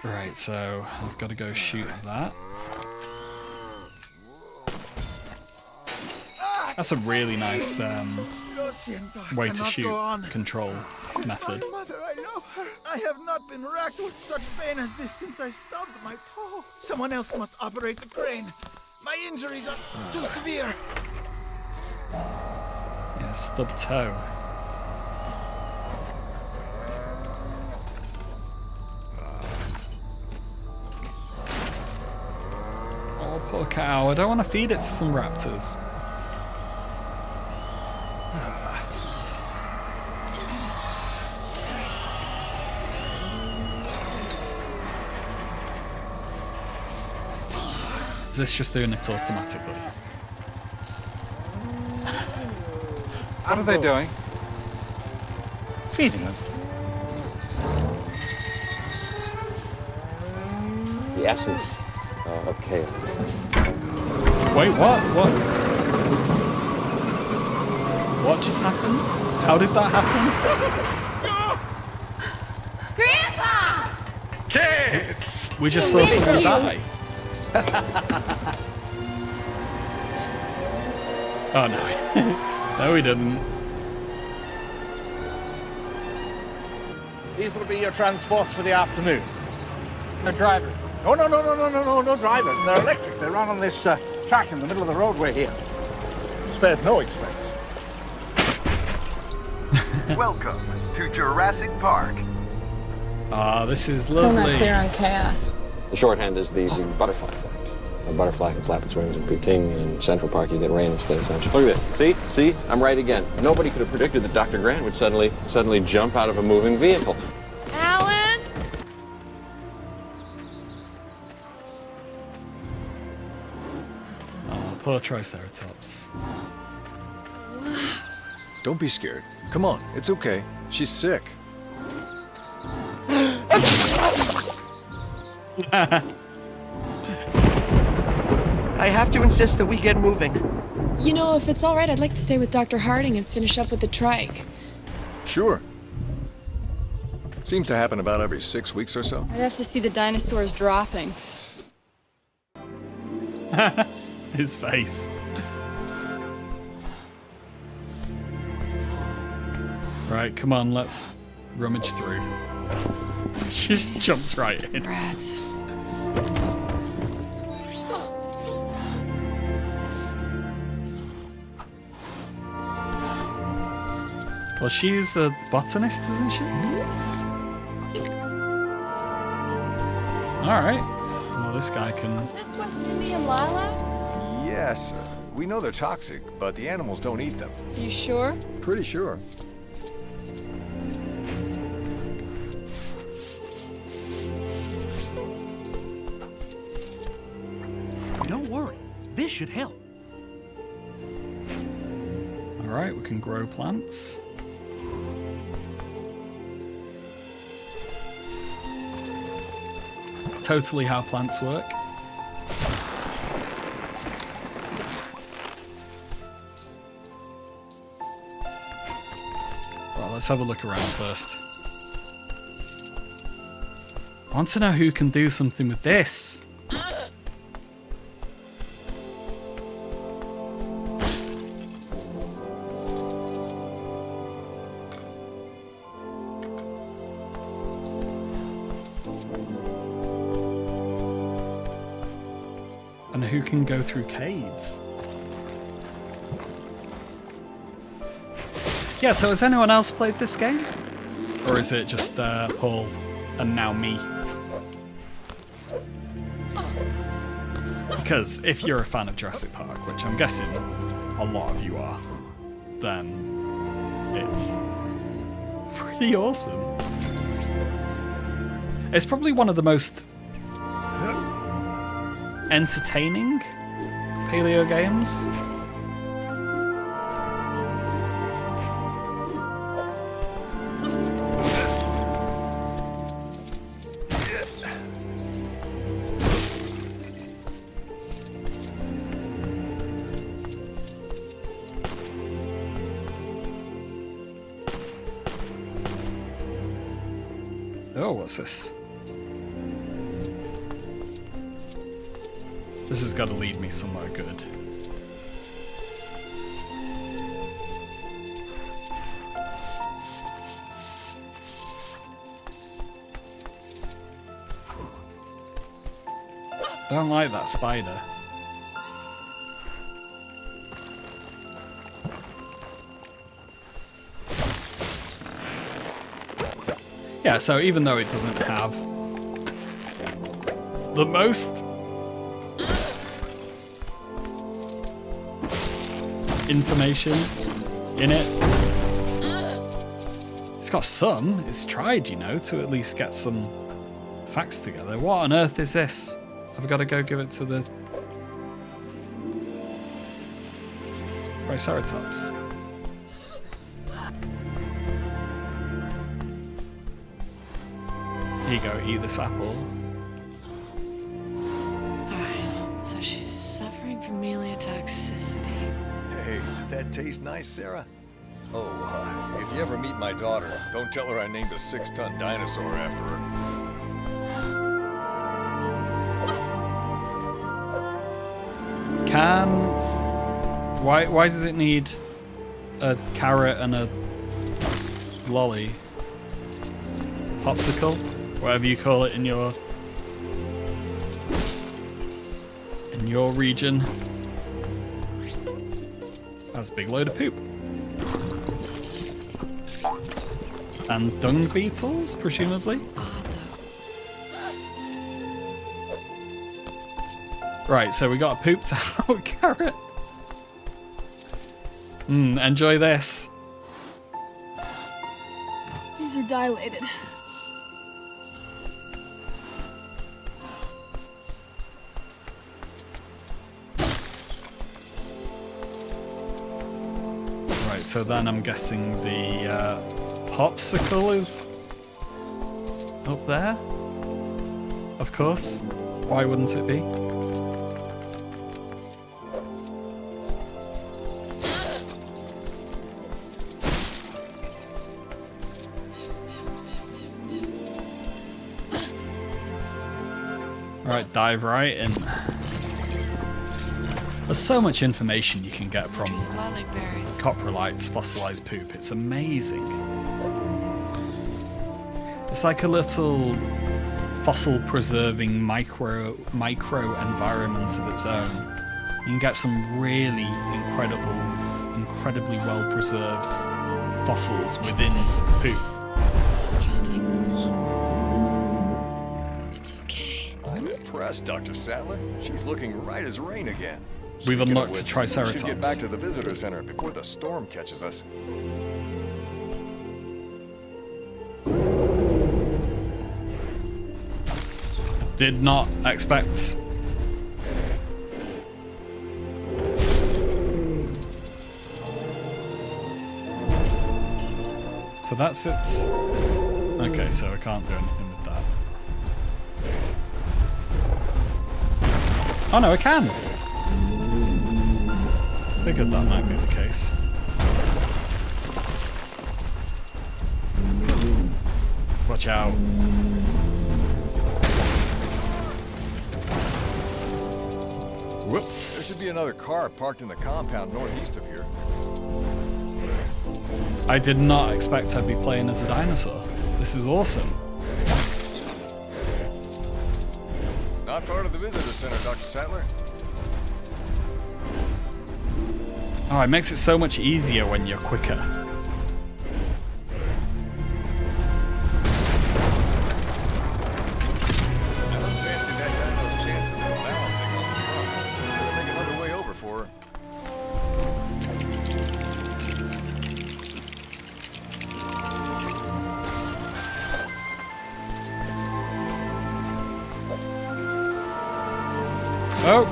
Right, so I've got to go shoot that. That's a really nice way to shoot control method. My mother, I love her. I have not been racked with such pain as this since I stubbed my toe. Someone else must operate the crane. My injuries are too severe. Yeah, stub toe. Oh, poor cow. I don't want to feed it to some raptors. Is this just doing it automatically? What are they doing? Feeding them. The essence of chaos. Wait, what? What? What just happened? How did that happen? Grandpa! Kids! We just saw someone die. Oh no. No, we didn't. These will be your transports for the afternoon. No driver. No driver. They're electric. They run on this track in the middle of the roadway here. Spared no expense. Welcome to Jurassic Park. Ah, this is Still lovely. not clear on chaos. The shorthand is the butterfly effect. A butterfly can flap its wings and be king. In Central Park, you get rain instead of sunshine. Look at this. See? I'm right again. Nobody could have predicted that Dr. Grant would suddenly jump out of a moving vehicle. Alan? Oh, poor Triceratops. Don't be scared. Come on, it's okay. She's sick. I have to insist that we get moving. You know, if it's all right, I'd like to stay with Dr. Harding and finish up with the trike. Sure. Seems to happen about every 6 weeks or so. I'd have to see the dinosaurs dropping. His face. Right, come on, let's rummage through. She just jumps right in. Rats. Well, she's a botanist, isn't she? Alright. Well, this guy can... Is this West Indian lilac? Yes, we know they're toxic, but the animals don't eat them. You sure? Pretty sure. Don't worry, this should help. Alright, we can grow plants. Totally how plants work. Well, let's have a look around first. I want to know who can do something with this. And who can go through caves? Yeah, so has anyone else played this game? Or is it just Paul and now me? Because if you're a fan of Jurassic Park, which I'm guessing a lot of you are, then it's pretty awesome. It's probably one of the most entertaining paleo games. Oh, what's this? This has got to lead me somewhere good. I don't like that spider. Yeah, so even though it doesn't have the most information in it, it's got some. It's tried, you know, to at least get some facts together. What on earth is this? I've got to go give it to the Triceratops. Here you go, eat this apple. Alright, so she's suffering from paleotoxicity. Hey, did that taste nice, Sarah? Oh, if you ever meet my daughter, don't tell her I named a 6-ton dinosaur after her. Why does it need a carrot and a lolly? Popsicle? Whatever you call it in your region. That's a big load of poop. And dung beetles, presumably. Right, so we got a pooped out carrot. Enjoy this. These are dilated. Right, so then I'm guessing the popsicle is up there? Of course. Why wouldn't it be? Alright, dive right in. There's so much information you can get from coprolites, fossilized poop. It's amazing. It's like a little fossil preserving micro environment of its own. You can get some really incredibly well preserved fossils within poop. It's interesting. It's okay. I'm impressed, Dr. Sattler. She's looking right as rain again. We've Speaking unlocked of which, Triceratops. We should get back to the visitor center before the storm catches us. Did not expect. So that's its. Okay, so I can't do anything with that. Oh no, I can! Figured that might be the case. Watch out. Whoops. There should be another car parked in the compound northeast of here. I did not expect I'd be playing as a dinosaur. This is awesome. Not part of the visitor center, Dr. Sattler. Oh, it makes it so much easier when you're quicker. I don't fancy that dino's chances of balancing on the front. Better make another way over for her. Oh!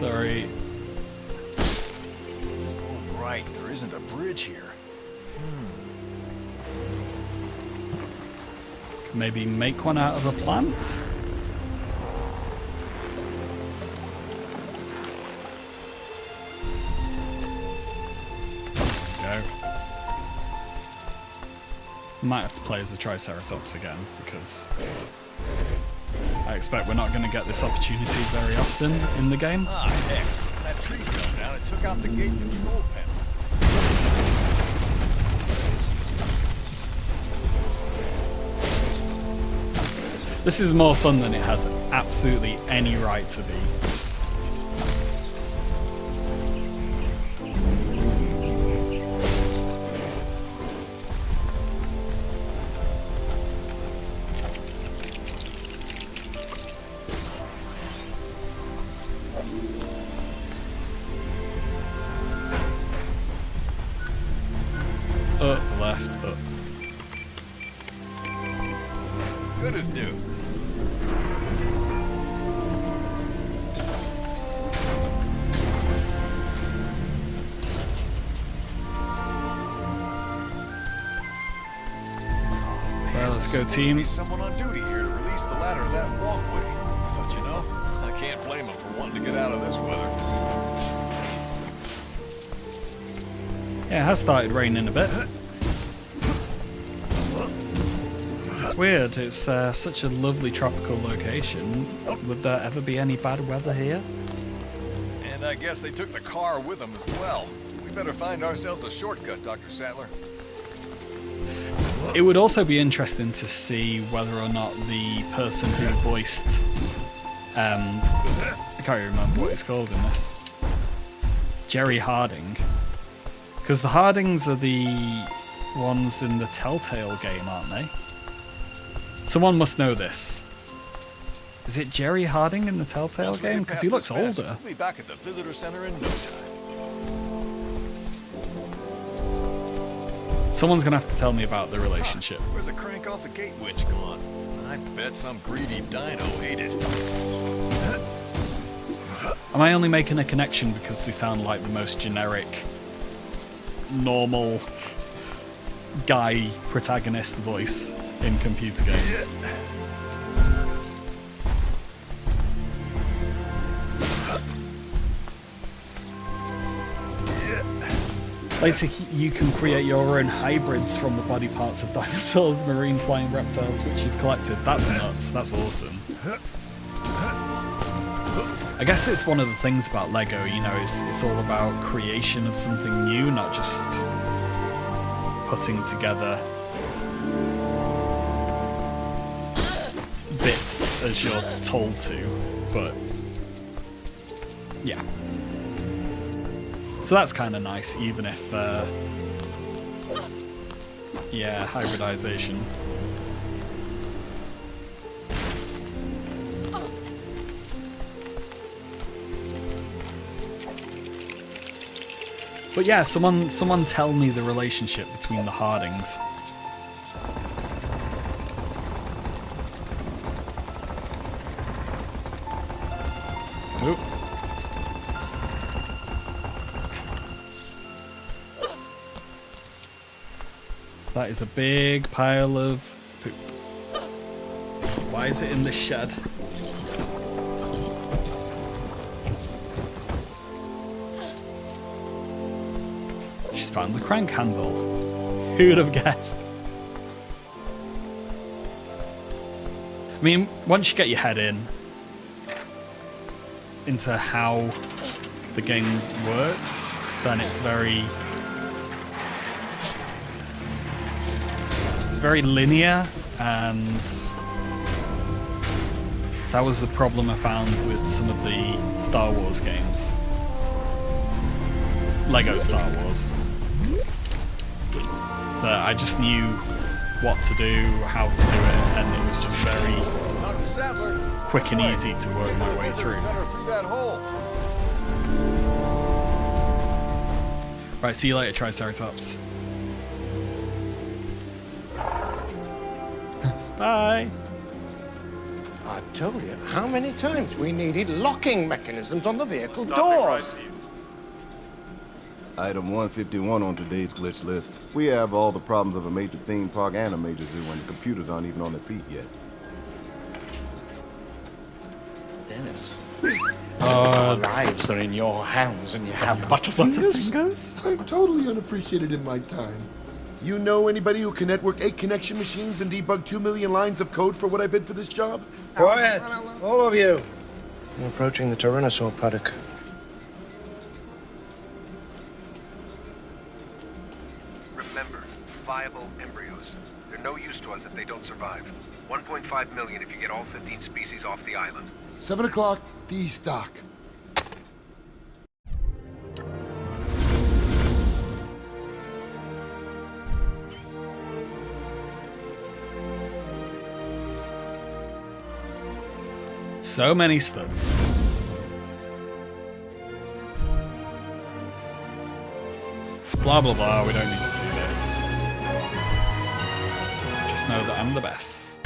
Sorry. Oh, right, there isn't a bridge here. Maybe make one out of a plant? Go. Might have to play as the Triceratops again, because I expect we're not going to get this opportunity very often in the game. Ah, heck. That tree fell down. It took out the gate control panel. This is more fun than it has absolutely any right to be. Up, left, up. Good as new. Well, let's go, team. Someone on duty here to release the ladder to that walkway. But you know, I can't blame them for wanting to get out of this weather. Yeah, it has started raining a bit. It's weird, it's such a lovely tropical location. Would there ever be any bad weather here? And I guess they took the car with them as well. We better find ourselves a shortcut, Dr. Sattler. It would also be interesting to see whether or not the person who voiced... I can't remember what he's called in this. Jerry Harding. Because the Hardings are the ones in the Telltale game, aren't they? Someone must know this. Is it Jerry Harding in the Telltale game? Because he looks older. We'll be back at the visitor center in no time. Someone's going to have to tell me about the relationship. Where's the crank off the gate winch gone? I bet some greedy dino ate it. Am I only making a connection because they sound like the most generic, normal guy protagonist voice in computer games? Later, you can create your own hybrids from the body parts of dinosaurs, marine flying reptiles, which you've collected. That's nuts. That's awesome. I guess it's one of the things about Lego, you know, it's all about creation of something new, not just putting together bits as you're told to, but yeah. So that's kind of nice, even if, yeah, hybridization. But yeah, someone tell me the relationship between the Hardings. Oop. That is a big pile of poop. Why is it in the shed? She's found the crank handle. Who would have guessed? I mean, once you get your head into how the game works, then it's very linear, and that was the problem I found with some of the Star Wars games. Lego Star Wars. That I just knew what to do, how to do it, and it was just very quick and easy to work my way through. Right, see you later, Triceratops. Bye. I told you how many times we needed locking mechanisms on the vehicle doors. Item 151 on today's glitch list. We have all the problems of a major theme park and a major zoo, and the computers aren't even on their feet yet. Dennis. Our lives are in your hands and you have butterfingers? I'm totally unappreciated in my time. You know anybody who can network 8 connection machines and debug 2 million lines of code for what I bid for this job? Quiet, all of you. We're approaching the Tyrannosaur paddock. Remember, viable embryos. They're no use to us if they don't survive. 1.5 million if you get all 15 species off the island. 7 o'clock, the stock. So many studs. Blah blah blah, we don't need to see this. Just know that I'm the best.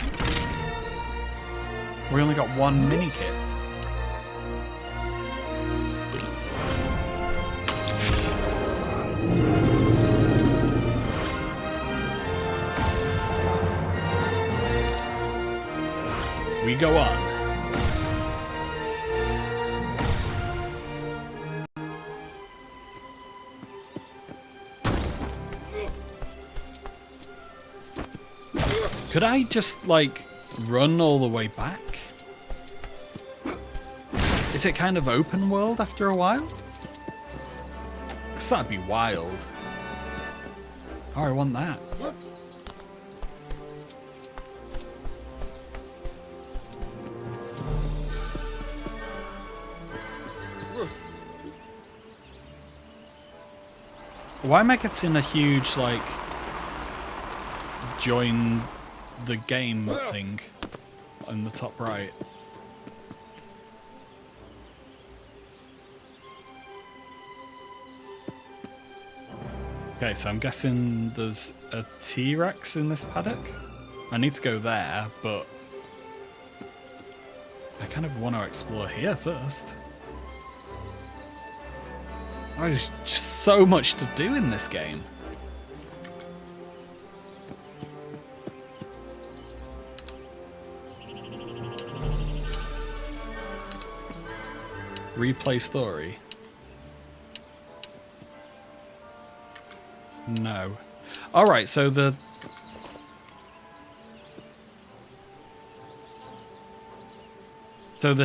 We only got one mini kit. We go on. Could I just, like, run all the way back? Is it kind of open world after a while? Because that'd be wild. Oh, I want that. Why am I getting a huge, like, join the game thing on the top right? Okay, so I'm guessing there's a T-Rex in this paddock. I need to go there, but I kind of want to explore here first. Oh, there's just so much to do in this game. Replay story. No. Alright, so the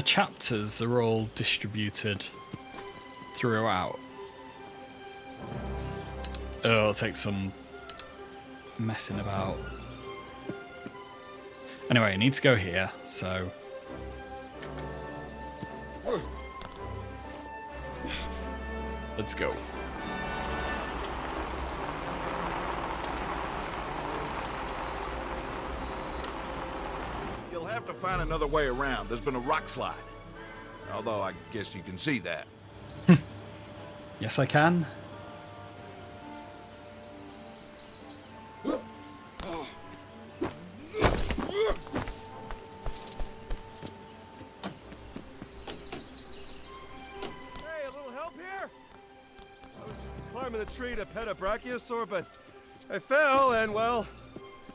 chapters are all distributed throughout. Oh, it'll take some messing about. Anyway, I need to go here, so let's go. You'll have to find another way around. There's been a rock slide. Although I guess you can see that. Yes, I can. Climbing the tree to pet a brachiosaur, but I fell and, well,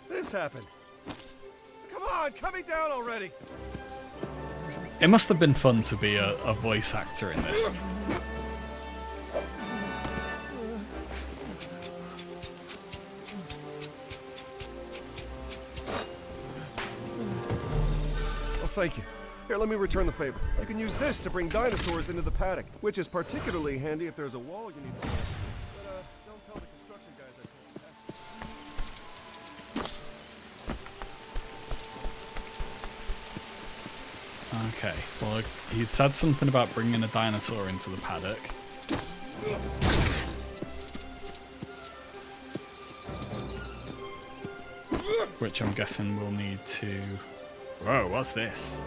this happened. Come on, cut me down already! It must have been fun to be a voice actor in this. Oh, thank you. Here, let me return the favor. You can use this to bring dinosaurs into the paddock, which is particularly handy if there's a wall you need to solve. But, don't tell the construction guys I told you that. Okay, well, he said something about bringing a dinosaur into the paddock. Which I'm guessing we'll need to... Whoa, what's this?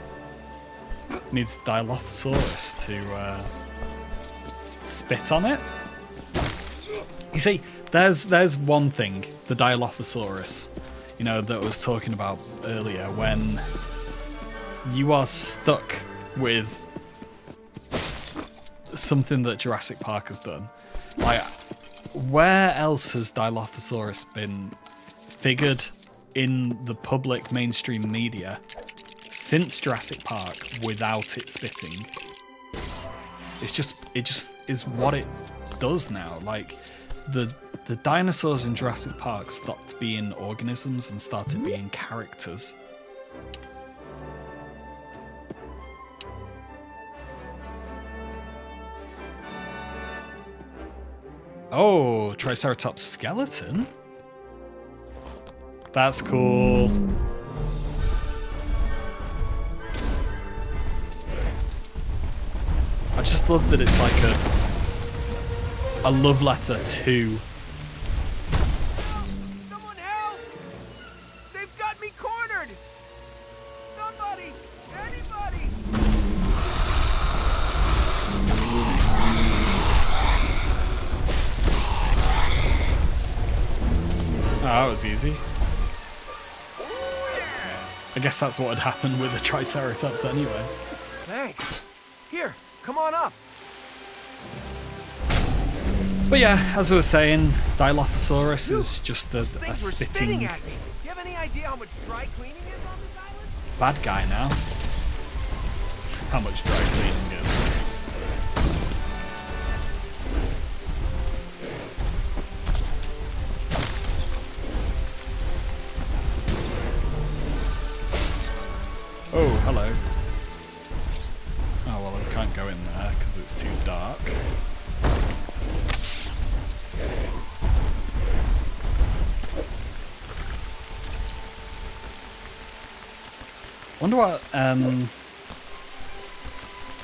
Needs Dilophosaurus to spit on it. You see, there's one thing, the Dilophosaurus, you know, that I was talking about earlier, when you are stuck with something that Jurassic Park has done. Like, where else has Dilophosaurus been figured in the public mainstream media since Jurassic Park without it spitting? It just is what it does now. Like, the dinosaurs in Jurassic Park stopped being organisms and started being characters. Oh, Triceratops skeleton? That's cool. I just love that it's like a love letter to... Someone help! They've got me cornered! Somebody! Anybody! Oh, that was easy. I guess that's what had happened with the Triceratops anyway. Thanks. Here, come on up. But yeah, as I was saying, Dilophosaurus is just a spitting at me. You have any idea how much dry cleaning is on this island? bad guy now. How much dry cleaning is. Oh, hello. Oh, well, I can't go in there because it's too dark. Wonder what,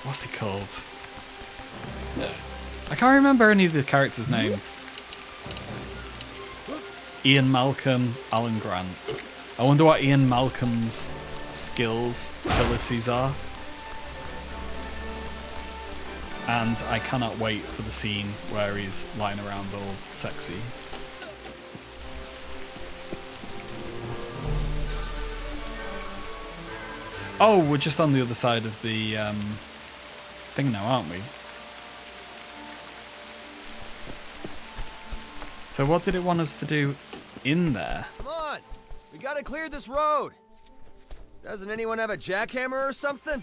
what's he called? I can't remember any of the characters' names. Ian Malcolm, Alan Grant. I wonder what Ian Malcolm's skills, abilities are. And I cannot wait for the scene where he's lying around all sexy. Oh, we're just on the other side of the thing now, aren't we? So what did it want us to do in there? Come on! We gotta clear this road! Doesn't anyone have a jackhammer or something?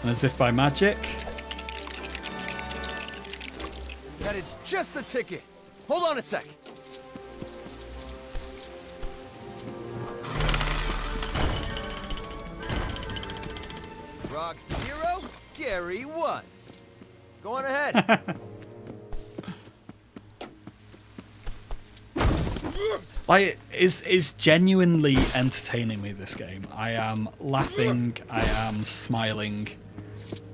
And as if by magic. That is just the ticket. Hold on a sec. Rocks 0, Gary 1. Go on ahead. Like, it's genuinely entertaining me, this game. I am laughing, I am smiling.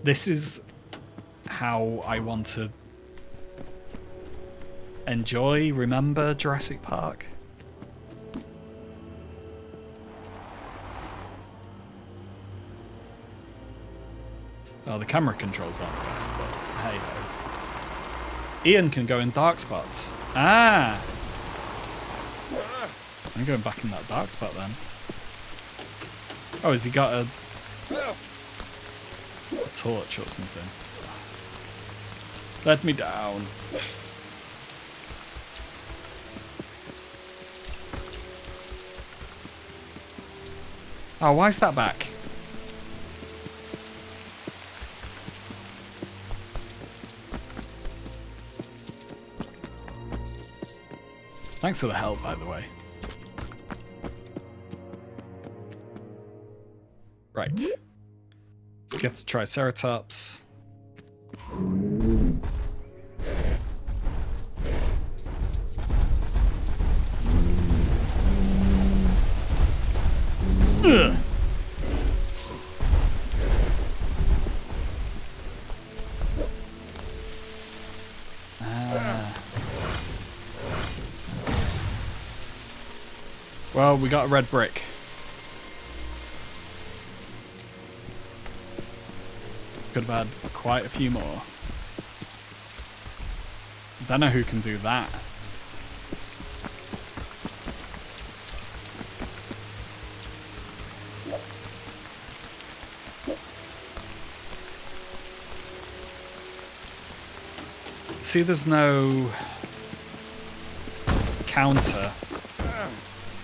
This is how I want to remember Jurassic Park. Oh, the camera controls aren't the best, but hey ho. Ian can go in dark spots. Ah! I'm going back in that dark spot then. Oh, has he got a torch or something? Let me down. Oh, why is that back? Thanks for the help, by the way. Right. Let's get to Triceratops. Ugh. Well, we got a red brick. Could have had quite a few more. Don't know who can do that. See, there's no counter,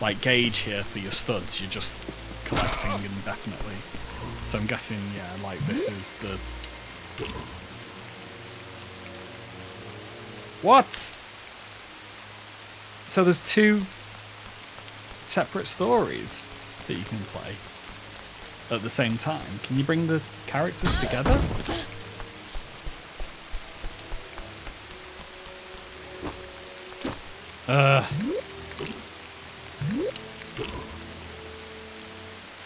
like, gauge here for your studs. You're just collecting indefinitely. So I'm guessing, yeah, like, this is the... What? So there's 2 separate stories that you can play at the same time. Can you bring the characters together?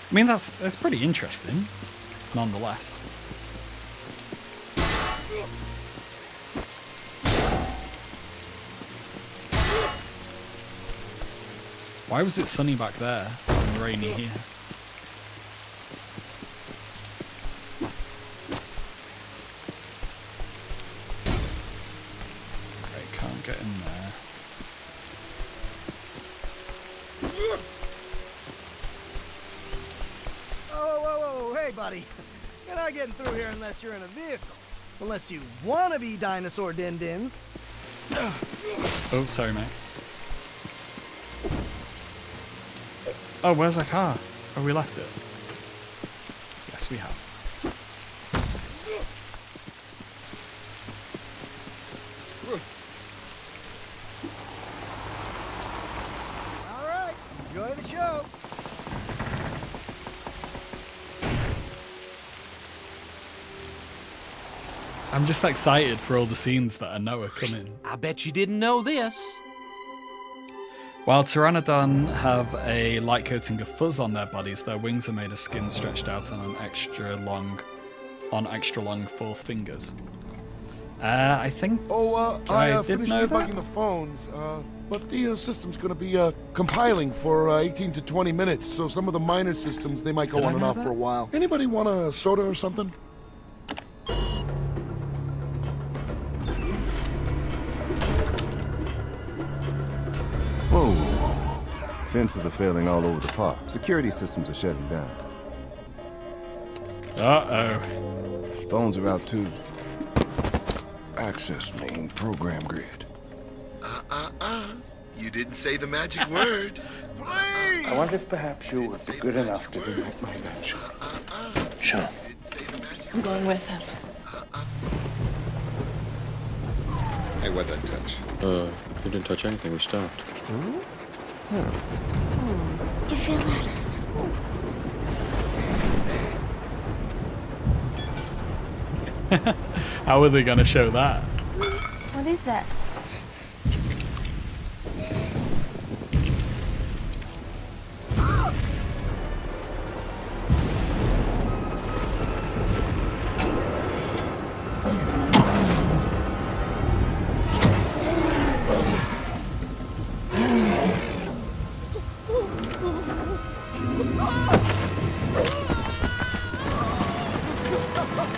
I mean, that's pretty interesting, nonetheless. Why was it sunny back there and rainy here? Okay, can't get in there. Whoa, hey, buddy. You're not getting through here unless you're in a vehicle. Unless you want to be dinosaur din-dins. Oh, sorry, mate. Oh, where's our car? Oh, we left it. Yes, we have. All right, enjoy the show. I'm just excited for all the scenes that I know are coming. I bet you didn't know this. While Pteranodon have a light coating of fuzz on their bodies, their wings are made of skin stretched out on extra long fourth fingers. I think. I did finished know that. debugging the phones, but the system's going to be compiling for 18 to 20 minutes. So some of the minor systems they might go Did I on and know off that? for a while. Anybody want a soda or something? Whoa. Fences are failing all over the park. Security systems are shutting down. Uh-oh. Phones are out too. Access main program grid. You didn't say the magic word. Please! I wonder if perhaps you would be good enough to be my mention. Sure. I'm going with him. Hey, what'd I touch? You didn't touch anything. We stopped. You feel that? How are they going to show that? What is that?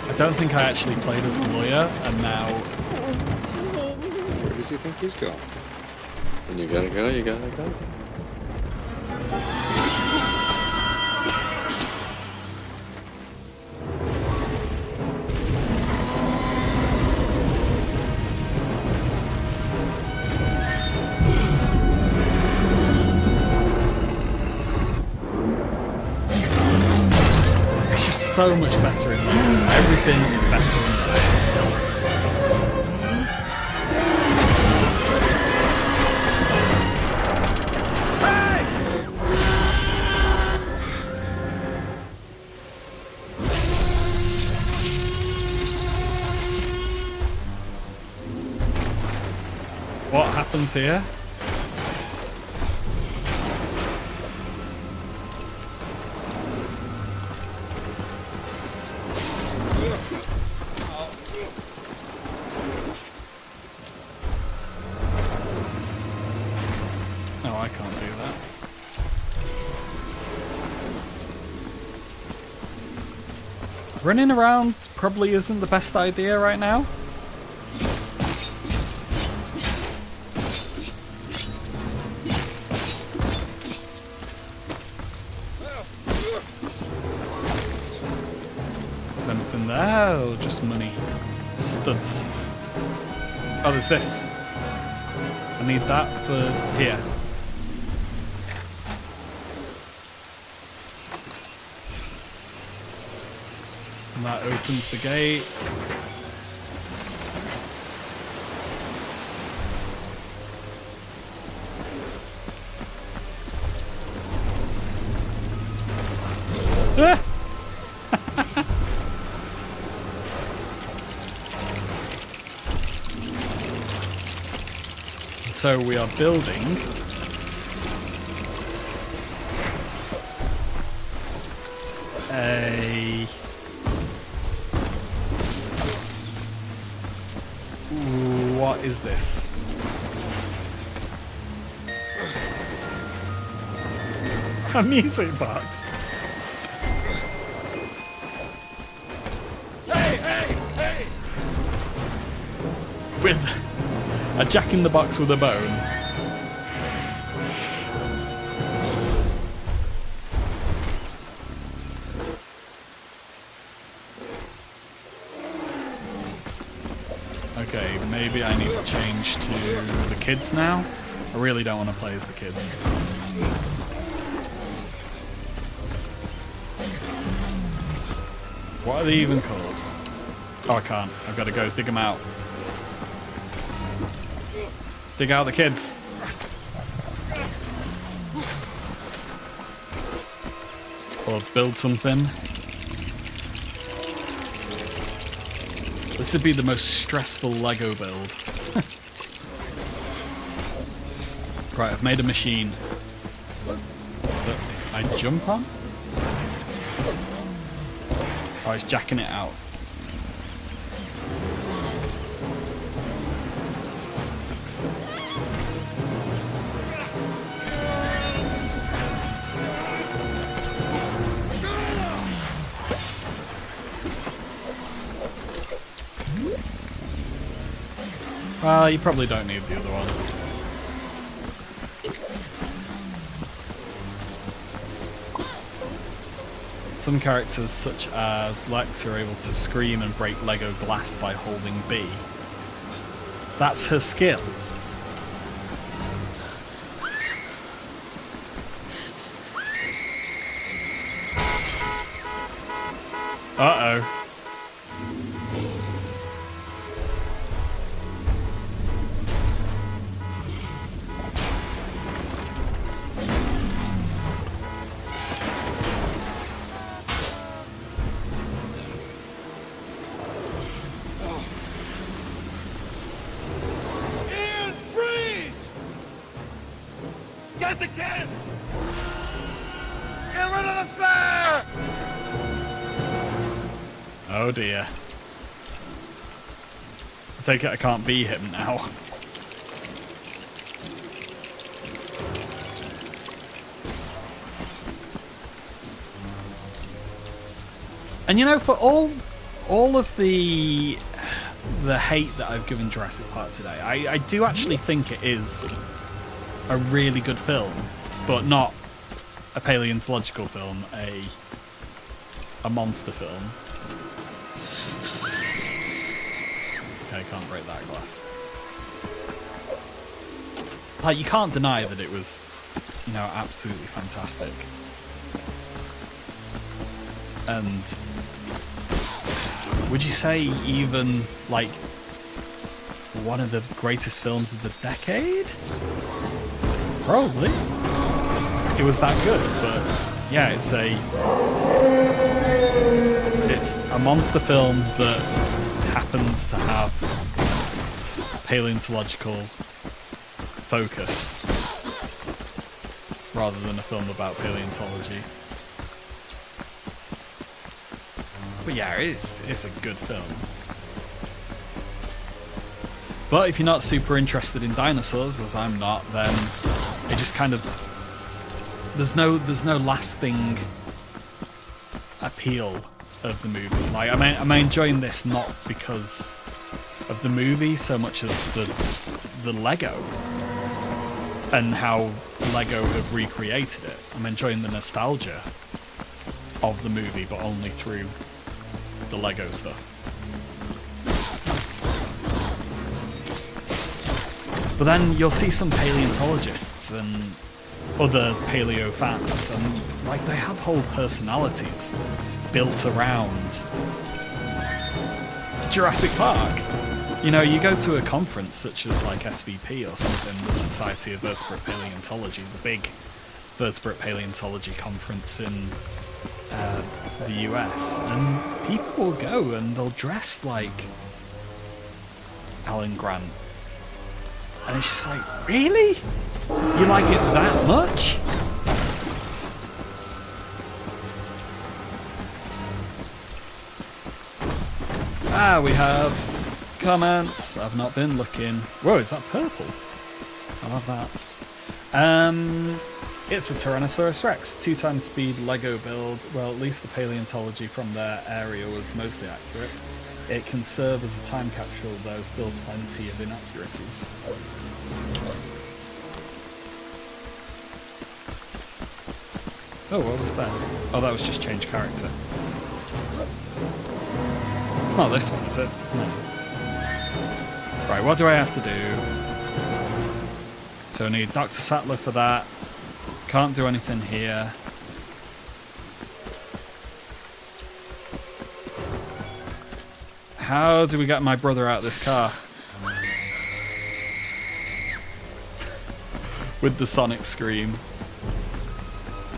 I don't think I actually played as the lawyer, and now... Where does he think he's going? When you gotta go, you gotta go. It's just so much better in there. Everything is better in there. What happens here? Oh, I can't do that. Running around probably isn't the best idea right now. Anything there? Or just money? Studs. Oh, there's this. I need that for here. And that opens the gate. Ah! So we are building a what is this? A music box. Hey, hey, hey! With a jack in the box with a bone. Okay, maybe I need to change to the kids now. I really don't want to play as the kids. What are they even called? Oh, I can't. I've got to go dig them out. Dig out the kids. Or build something. This would be the most stressful Lego build. Right, I've made a machine that I jump on. Oh, it's jacking it out. Well, you probably don't need the other one. Some characters, such as Lex, are able to scream and break Lego glass by holding B. That's her skill. Uh-oh. Get the kid! Get rid of the flare! Oh dear. I take it I can't be him now. And you know, for all of the hate that I've given Jurassic Park today, I do actually think it is a really good film, but not a paleontological film, a monster film. Okay, I can't break that glass. Like, you can't deny that it was, you know, absolutely fantastic. And would you say even, like, one of the greatest films of the decade? Probably. It was that good, but yeah, it's a monster film that happens to have paleontological focus rather than a film about paleontology. But yeah, it's a good film. But if you're not super interested in dinosaurs, as I'm not, then it just kind of there's no lasting appeal of the movie. Like, am I enjoying this not because of the movie so much as the Lego and how Lego have recreated it? I'm enjoying the nostalgia of the movie, but only through the Lego stuff. But then you'll see some paleontologists and other paleo fans, and like they have whole personalities built around Jurassic Park. You know, you go to a conference such as like SVP or something, the Society of Vertebrate Paleontology, the big vertebrate paleontology conference in the US, and people will go and they'll dress like Alan Grant. And it's just like, really? You like it that much? We have comments. I've not been looking. Whoa, is that purple? I love that. It's a Tyrannosaurus Rex, 2x speed Lego build. Well, at least the paleontology from their area was mostly accurate. It can serve as a time capsule, though still plenty of inaccuracies. Oh, what was that? Oh, that was just change character. It's not this one, is it? No. Right, what do I have to do? So I need Dr. Sattler for that. Can't do anything here. How do we get my brother out of this car? With the sonic scream.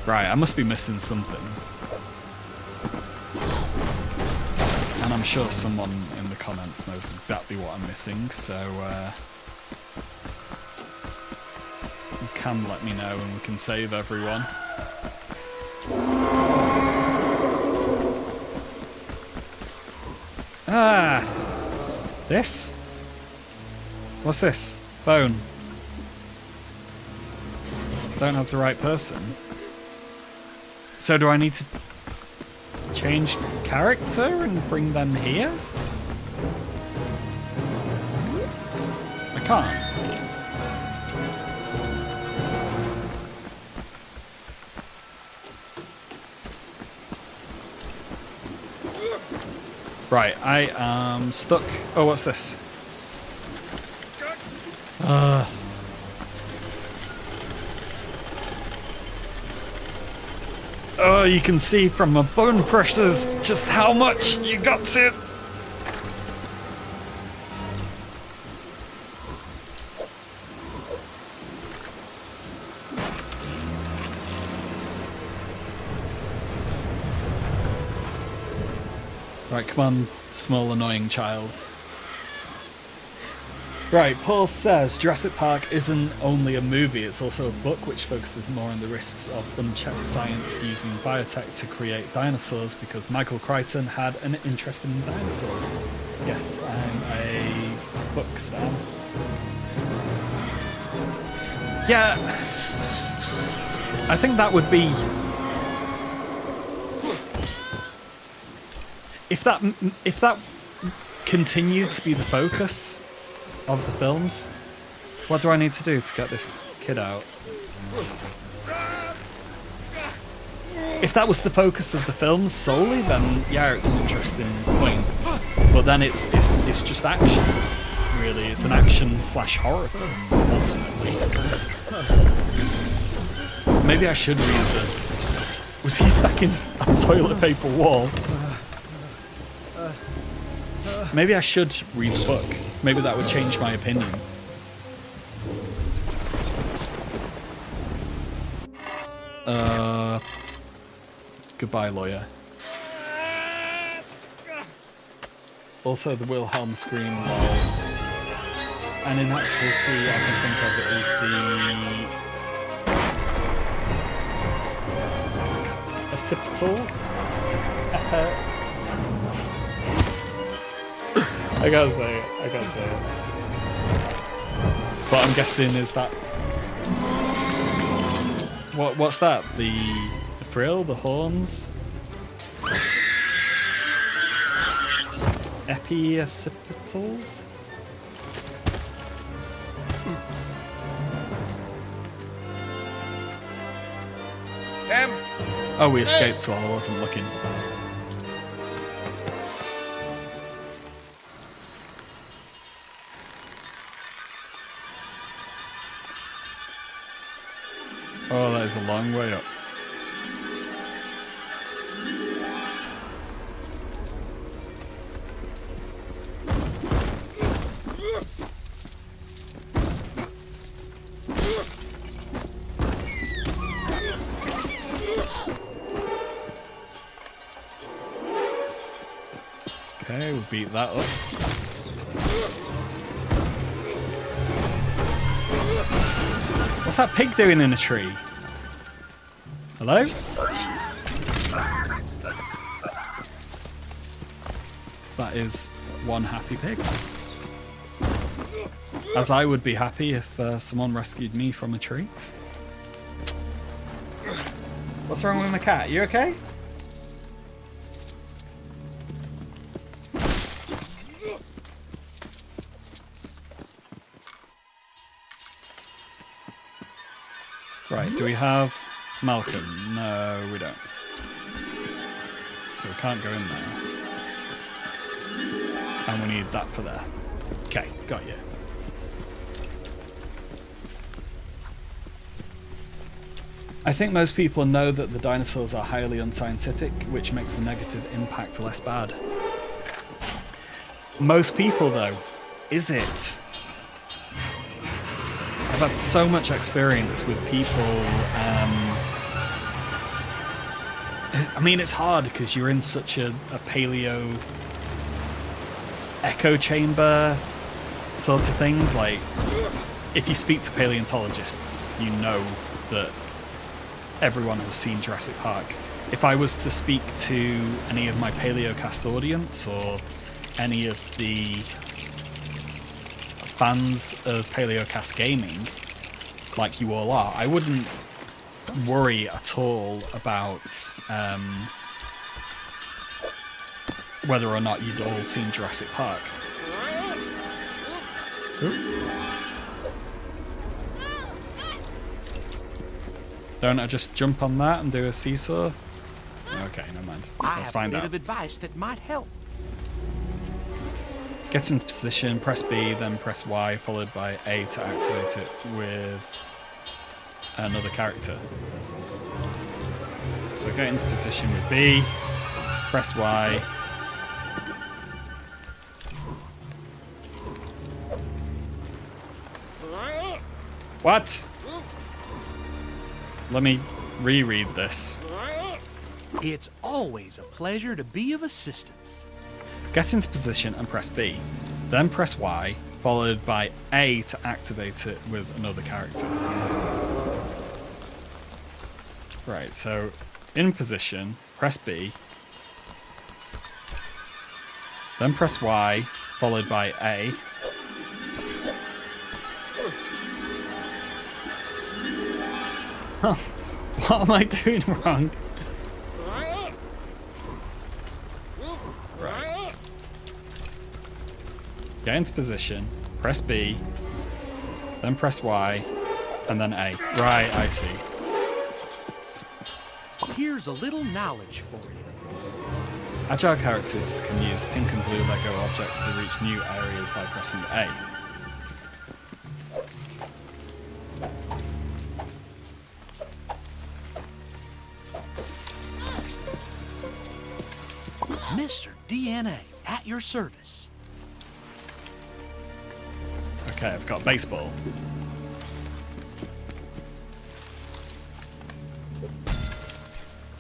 Right, I must be missing something. And I'm sure someone in the comments knows exactly what I'm missing, so you can let me know and we can save everyone. This? What's this? Bone. Don't have the right person. So do I need to change character and bring them here? I can't. Right, I am stuck. Oh, what's this? Oh, you can see from my bone pressures just how much you got to. Right, come on, small annoying child. Right, Paul says Jurassic Park isn't only a movie, it's also a book which focuses more on the risks of unchecked science using biotech to create dinosaurs because Michael Crichton had an interest in dinosaurs. Yes, I'm a book stan. Yeah, I think that would be... If that continued to be the focus of the films, what do I need to do to get this kid out? If that was the focus of the films solely, then yeah, it's an interesting point. But then it's just action, really. It's an action / horror film, ultimately. Maybe I should read the... Was he stacking a toilet paper wall? Maybe I should read the book. Maybe that would change my opinion. Goodbye, lawyer. Also, the Wilhelm scream, lol. And in accuracy, I can think of it as the... occipitals? I gotta say it. But I'm guessing is that... What's that? The frill? The horns? Epiocipitals? Oh, we escaped while I wasn't looking. Oh, that is a long way up. Okay, we'll beat that up. What's that pig doing in a tree? Hello? That is one happy pig. As I would be happy if someone rescued me from a tree. What's wrong with my cat? You okay? Right, do we have Malcolm? No, we don't. So we can't go in there. And we need that for there. Okay, got you. I think most people know that the dinosaurs are highly unscientific, which makes the negative impact less bad. Most people, though, is it? I've had so much experience with people. I mean, it's hard because you're in such a paleo echo chamber sort of thing. Like, if you speak to paleontologists, you know that everyone has seen Jurassic Park. If I was to speak to any of my Paleocast audience or any of the fans of Paleocast gaming, like you all are, I wouldn't worry at all about whether or not you'd all seen Jurassic Park. Ooh. Don't I just jump on that and do a seesaw? Okay, never mind. Let's find out. I have a bit of advice that might help. Get into position, press B, then press Y, followed by A to activate it with another character. So get into position with B, press Y. What? Let me reread this. It's always a pleasure to be of assistance. Get into position and press B. Then press Y, followed by A to activate it with another character. Right, so in position, press B. Then press Y, followed by A. Huh. What am I doing wrong? Right. Get into position, press B, then press Y, and then A. Right, I see. Here's a little knowledge for you. Agile characters can use pink and blue Lego objects to reach new areas by pressing A. Mr. DNA, at your service. Okay, I've got baseball.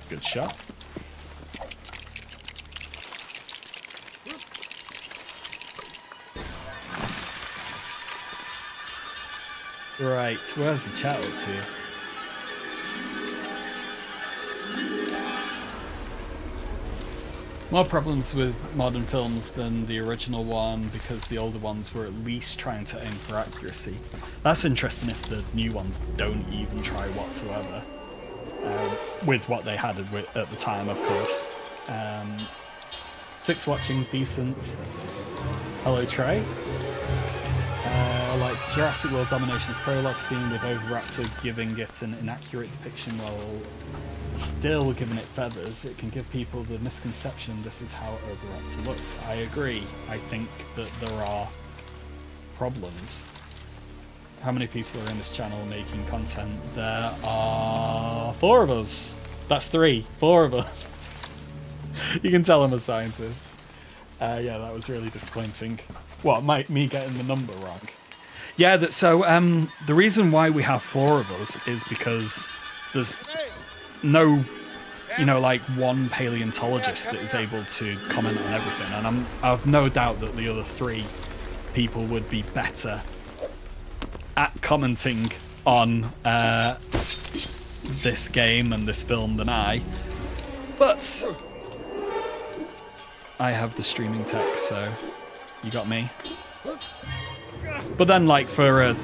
Good shot. Right, where's the chat up to? More problems with modern films than the original one because the older ones were at least trying to aim for accuracy. That's interesting if the new ones don't even try whatsoever. With what they had at the time, of course. 6 watching, decent. Hello, Trey. Like Jurassic World Domination's prologue scene with Oviraptor giving it an inaccurate depiction while still giving it feathers, it can give people the misconception this is how Oviraptor looked. I agree. I think that there are problems. How many people are in this channel making content? There are 4 of us. That's 3. 4 of us. You can tell I'm a scientist. Yeah, that was really disappointing. What, me getting the number wrong? Yeah, so the reason why we have 4 of us is because there's no, like one paleontologist that is able to comment on everything, and I've no doubt that the other 3 people would be better at commenting on this game and this film than I. But I have the streaming tech, so you got me. But then, like, for a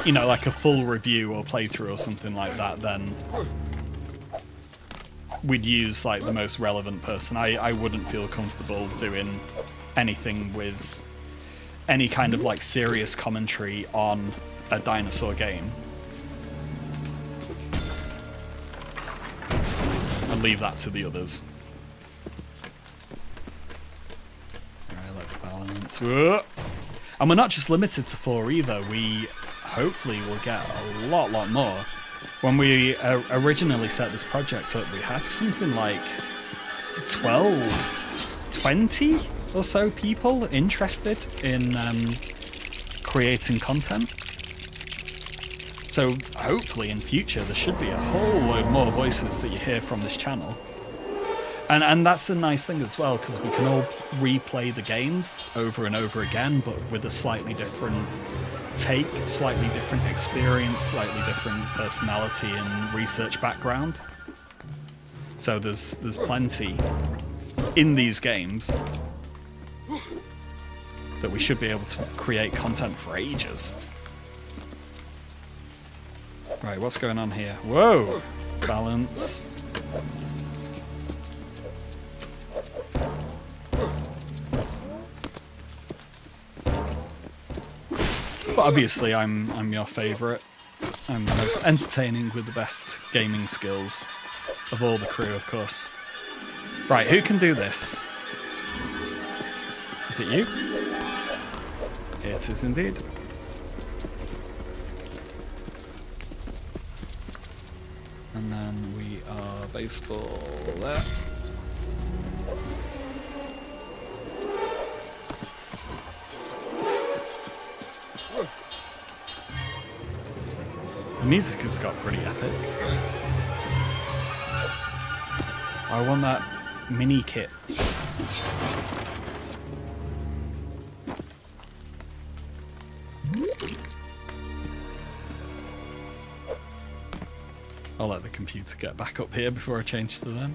like a full review or playthrough or something like that, then we'd use like the most relevant person. I wouldn't feel comfortable doing anything with any kind of like serious commentary on a dinosaur game. And leave that to the others. Alright, let's balance. Whoa. And we're not just limited to 4 either. We hopefully will get a lot more. When we originally set this project up, we had something like 20 or so people interested in creating content. So hopefully in future there should be a whole load more voices that you hear from this channel. And that's a nice thing as well, because we can all replay the games over and over again, but with a slightly different take, slightly different experience, slightly different personality and research background. So there's plenty in these games that we should be able to create content for ages. Right, what's going on here? Whoa! Balance. But obviously I'm your favourite. I'm the most entertaining with the best gaming skills of all the crew, of course. Right, who can do this? Is it you? It is indeed. And then we are baseball there. The music has got pretty epic. I want that mini kit. I'll let the computer get back up here before I change to them.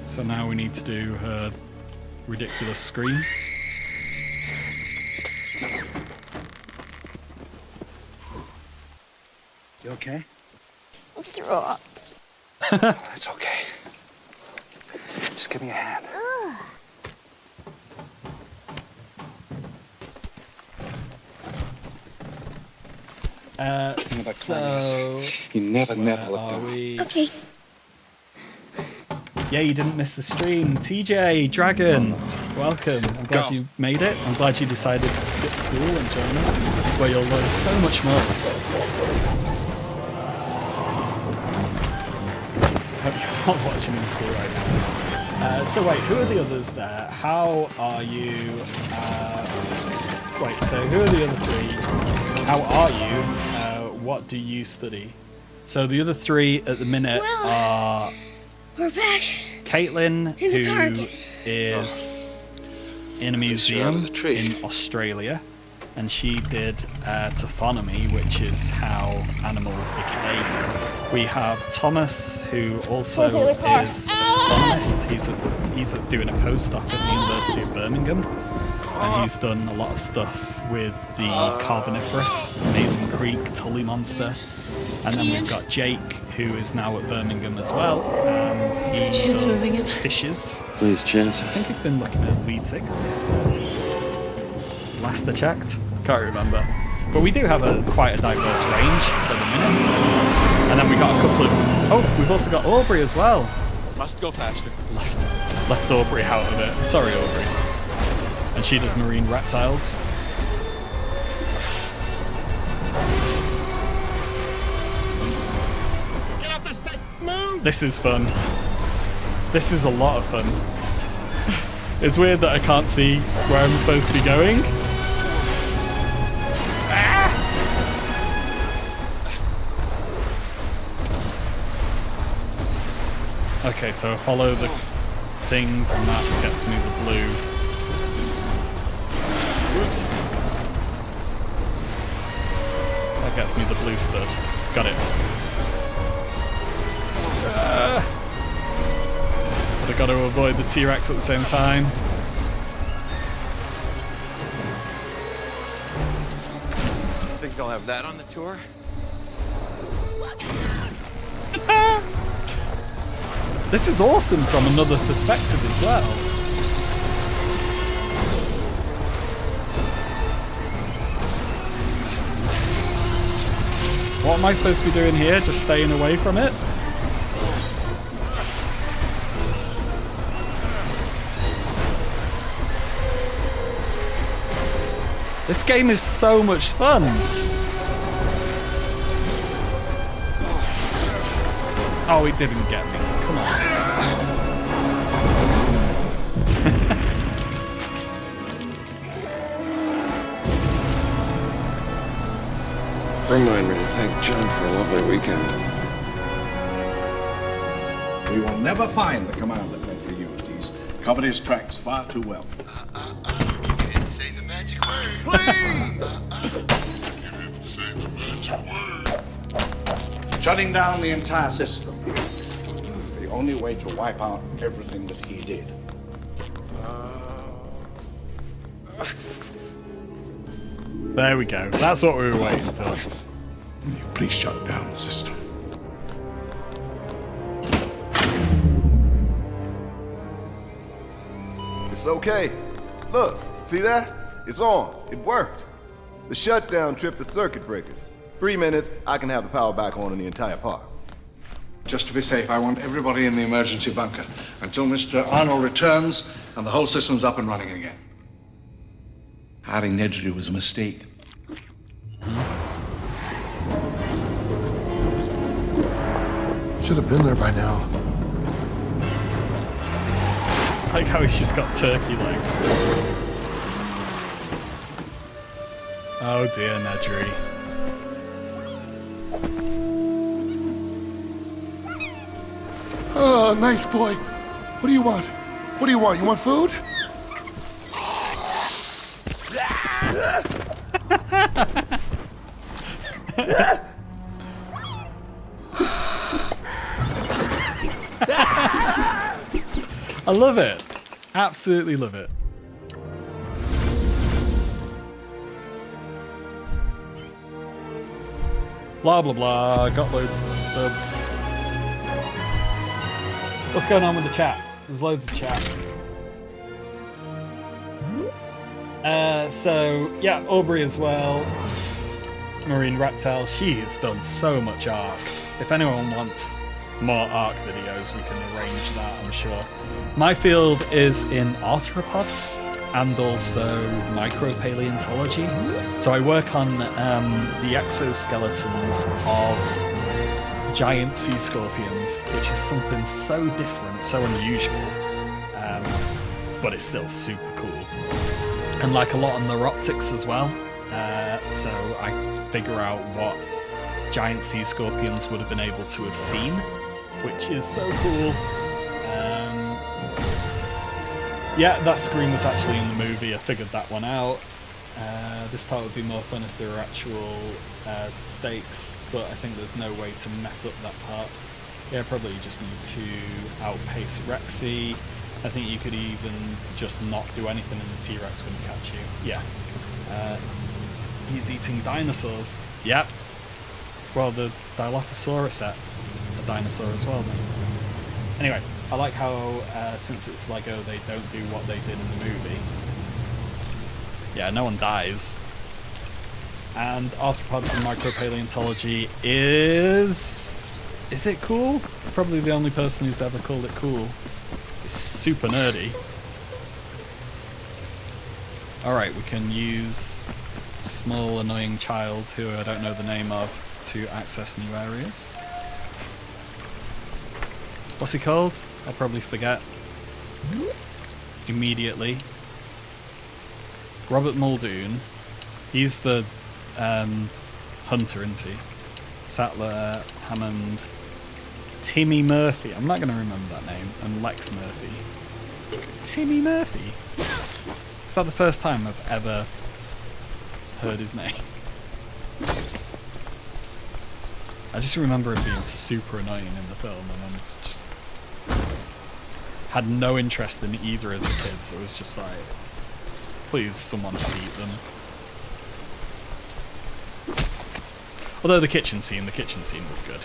So now we need to do her ridiculous scream. You okay? Let's throw up. It's okay. Just give me a hand. So you never look are we? Okay. Yeah, you didn't miss the stream. TJ, Dragon, welcome. I'm glad you made it. I'm glad you decided to skip school and join us, where you'll learn so much more. Hope you're not watching in school right now. So wait, who are the others there? How are you? Wait, so who are the other 3? How are you? What do you study? So the other 3 at the minute are... We're back. Caitlin, In the car who again. is in a museum in Australia, and she did taphonomy, which is how animals decay. We have Thomas, who also Where's the other car? is a taphonomist. He's doing a postdoc at the University of Birmingham, and he's done a lot of stuff with the Carboniferous, Mason Creek, Tully Monster, And then we've got Jake, who is now at Birmingham as well, and he Chance does moving him. fishes. Please, Chance. I think he's been looking at lead signals. Last I checked, can't remember. But we do have quite a diverse range at the minute. And then we got a couple of... Oh, we've also got Aubrey as well. Must go faster. Left Aubrey out of it. Sorry, Aubrey. And she does marine reptiles. Get off the stick! Move! This is fun. This is a lot of fun. It's weird that I can't see where I'm supposed to be going. Okay, so I follow the things and that gets me the blue. Oops. That gets me the blue stud. Got it. But I got to avoid the T-Rex at the same time. Think they'll have that on the tour? This is awesome from another perspective as well. What am I supposed to be doing here? Just staying away from it? This game is so much fun. Oh, it didn't get me. Come on. Remind me to thank John for a lovely weekend. We will never find the command that Bentley used. He's covered his tracks far too well. You didn't say the magic word. Please! You didn't say the magic word. Shutting down the entire system is the only way to wipe out everything that he did. There we go. That's what we were waiting for. Will you please shut down the system? It's okay. Look, see that? It's on. It worked. The shutdown tripped the circuit breakers. 3 minutes, I can have the power back on in the entire park. Just to be safe, I want everybody in the emergency bunker until Mr. Arnold returns and the whole system's up and running again. Hiring Ned to do was a mistake. Should have been there by now. Like how he's just got turkey legs. Oh dear, Nedry. Oh, nice boy. What do you want? What do you want? You want food? I love it. Absolutely love it. Blah blah blah. Got loads of studs. What's going on with the chat? There's loads of chat. So yeah, Aubrey as well. Marine Reptile. She has done so much arc. If anyone wants more arc videos, we can arrange that, I'm sure. My field is in arthropods and also micropaleontology. So I work on the exoskeletons of giant sea scorpions, which is something so different, so unusual, but it's still super cool. And like a lot on neuroptics as well. So I figure out what giant sea scorpions would have been able to have seen, which is so cool. Yeah, that screen was actually in the movie. I figured that one out. This part would be more fun if there were actual stakes, but I think there's no way to mess up that part. Yeah, probably you just need to outpace Rexy. I think you could even just not do anything and the T-Rex wouldn't catch you. Yeah. He's eating dinosaurs. Yep. Well, the Dilophosaurus ate a dinosaur as well, then. Anyway, I like how, since it's Lego, they don't do what they did in the movie. Yeah, no one dies. And arthropods and micropaleontology is it cool? Probably the only person who's ever called it cool. It's super nerdy. Alright, we can use a small annoying child who I don't know the name of to access new areas. What's he called? I'll probably forget immediately. Robert Muldoon. He's the hunter, isn't he? Sattler, Hammond, Timmy Murphy. I'm not going to remember that name. And Lex Murphy. Timmy Murphy? Is that the first time I've ever heard his name? I just remember him being super annoying in the film, and I was just had no interest in either of the kids. It was just like, please, someone just eat them. Although the kitchen scene was good.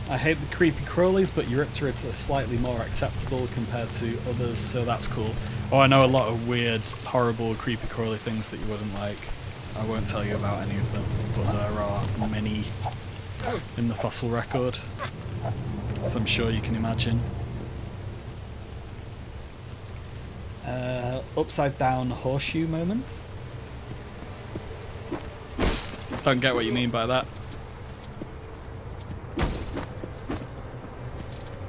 I hate the creepy crawlies, but Eurypterids are slightly more acceptable compared to others, so that's cool. Oh, I know a lot of weird, horrible, creepy crawly things that you wouldn't like. I won't tell you about any of them, but there are many in the fossil record, as I'm sure you can imagine. Upside down horseshoe moments? Don't get what you mean by that.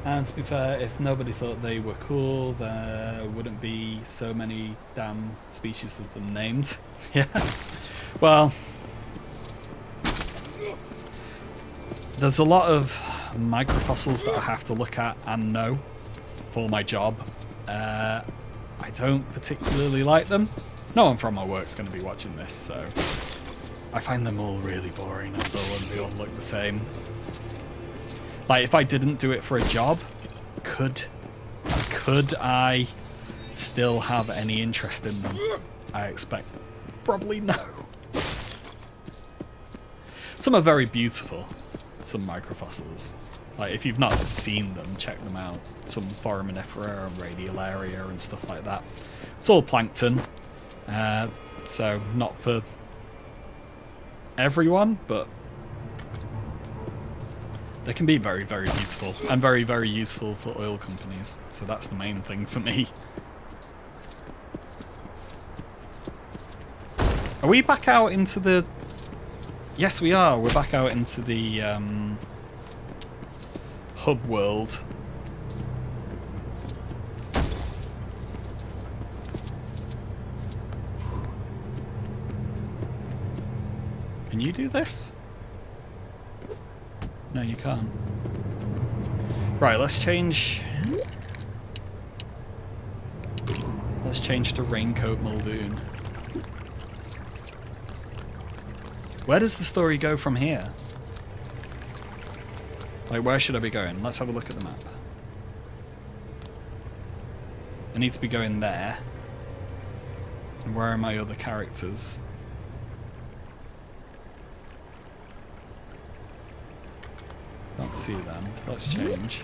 And to be fair, if nobody thought they were cool, there wouldn't be so many damn species of them named. Yeah. Well, there's a lot of microfossils that I have to look at and know for my job. I don't particularly like them. No one from my work's going to be watching this, so I find them all really boring, although they all look the same. Like, if I didn't do it for a job, could I still have any interest in them? I expect probably no. Some are very beautiful, some microfossils. Like, if you've not seen them, check them out. Some foraminifera and radiolaria and stuff like that. It's all plankton, so not for everyone, but they can be very, very beautiful and very, very useful for oil companies. So that's the main thing for me. Are we back out into the... Yes, we are. We're back out into the hub world. Can you do this? No, you can't. Right, let's change... Let's change to Raincoat Muldoon. Where does the story go from here? Like, where should I be going? Let's have a look at the map. I need to be going there. And where are my other characters? Can't see them. Let's change.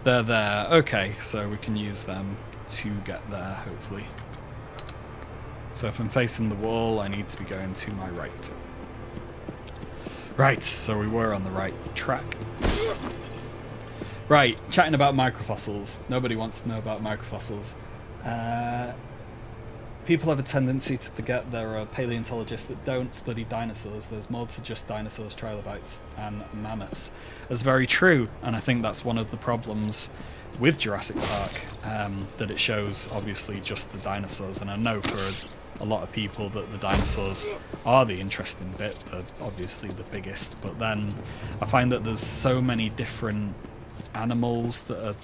They're there. Okay, so we can use them to get there, hopefully. So if I'm facing the wall, I need to be going to my right. Right, so we were on the right track. Right, chatting about microfossils. Nobody wants to know about microfossils. People have a tendency to forget there are paleontologists that don't study dinosaurs. There's more to just dinosaurs, trilobites, and mammoths. That's very true, and I think that's one of the problems with Jurassic Park, that it shows, obviously, just the dinosaurs. And I know for a lot of people that the dinosaurs are the interesting bit. They're obviously the biggest, but then I find that there's so many different animals that are...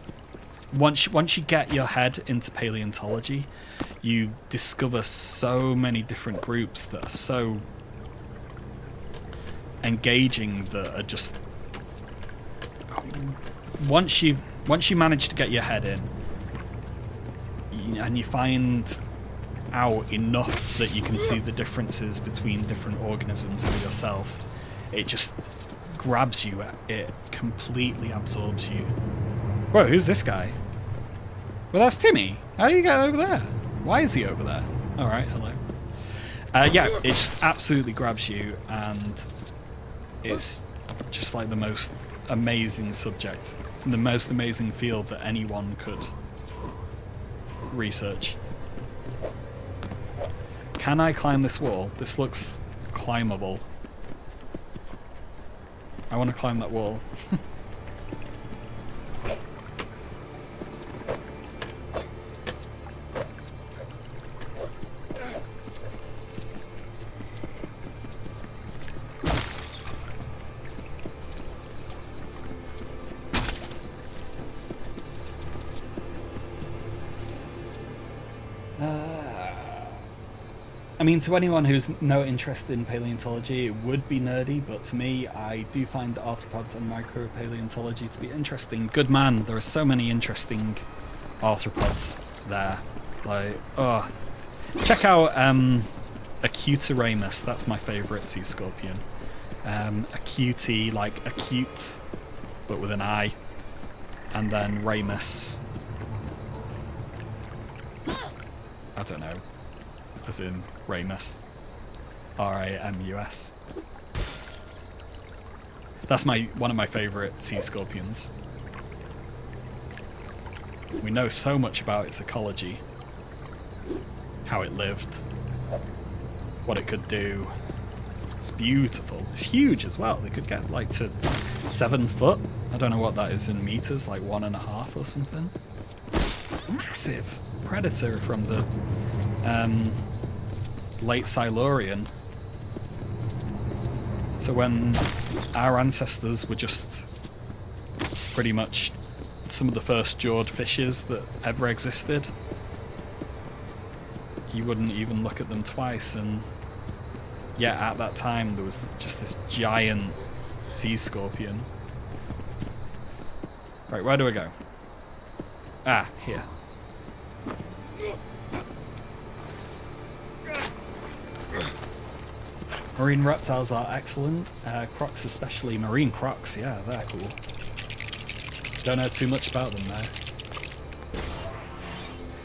Once you get your head into paleontology, you discover so many different groups that are so engaging, that are just... Once you manage to get your head in, and you find out enough that you can see the differences between different organisms for yourself, it just grabs you. It completely absorbs you. Whoa, who's this guy? Well, that's Timmy. How do you get over there? Why is he over there? Alright, hello. Yeah, it just absolutely grabs you, and it's just like the most amazing subject, the most amazing field that anyone could research. Can I climb this wall? This looks climbable. I want to climb that wall. I mean, to anyone who's no interest in paleontology, it would be nerdy, but to me, I do find the arthropods and micropaleontology to be interesting. Good man, there are so many interesting arthropods there. Like, oh. Check out Acuteramus, that's my favourite sea scorpion. Acuti, like acute, but with an I. And then Ramus. I don't know. As in Ramus. R-A-M-U-S. That's one of my favourite sea scorpions. We know so much about its ecology. How it lived. What it could do. It's beautiful. It's huge as well. They could get like to 7 foot. I don't know what that is in meters, like 1.5 or something. Massive predator from the late Silurian. So when our ancestors were just pretty much some of the first jawed fishes that ever existed, you wouldn't even look at them twice, and yet at that time there was just this giant sea scorpion. Right, where do I go? Ah, here. Marine reptiles are excellent. Crocs especially. Marine crocs, yeah, they're cool. Don't know too much about them though.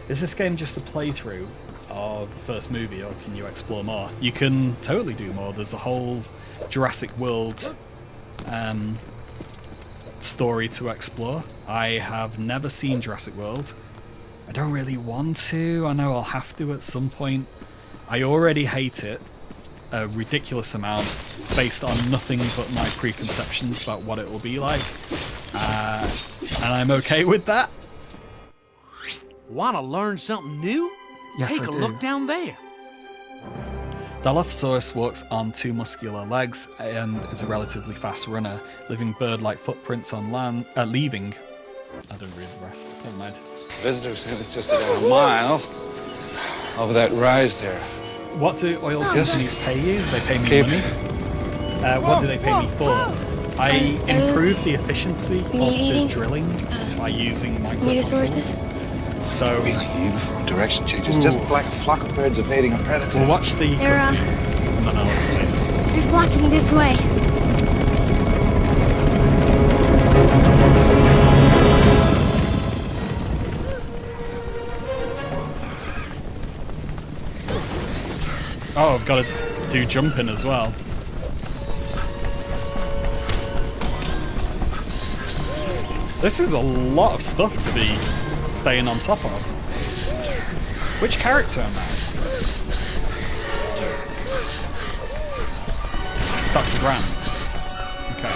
Is this game just a playthrough of the first movie, or can you explore more? You can totally do more. There's a whole Jurassic World story to explore. I have never seen Jurassic World. I don't really want to. I know I'll have to at some point. I already hate it a ridiculous amount based on nothing but my preconceptions about what it will be like. And I'm okay with that. Want to learn something new? Yes, Take I a do. look down there. Dilophosaurus walks on 2 muscular legs and is a relatively fast runner, leaving bird-like footprints on land. Leaving. I don't read the rest. Never mind. Visitors said it's just about a mile over that rise there. What do oil companies pay you? They pay me Keep. money. What do they pay me for? I improve the efficiency of the drilling by using microfossils. So Really uniform direction changes, just like a flock of birds evading a predator. we'll watch the cutscene and then I'll explain. They're flocking this way. Oh, I've got to do jumping as well. This is a lot of stuff to be staying on top of. Which character am I? Dr. Grant. Okay.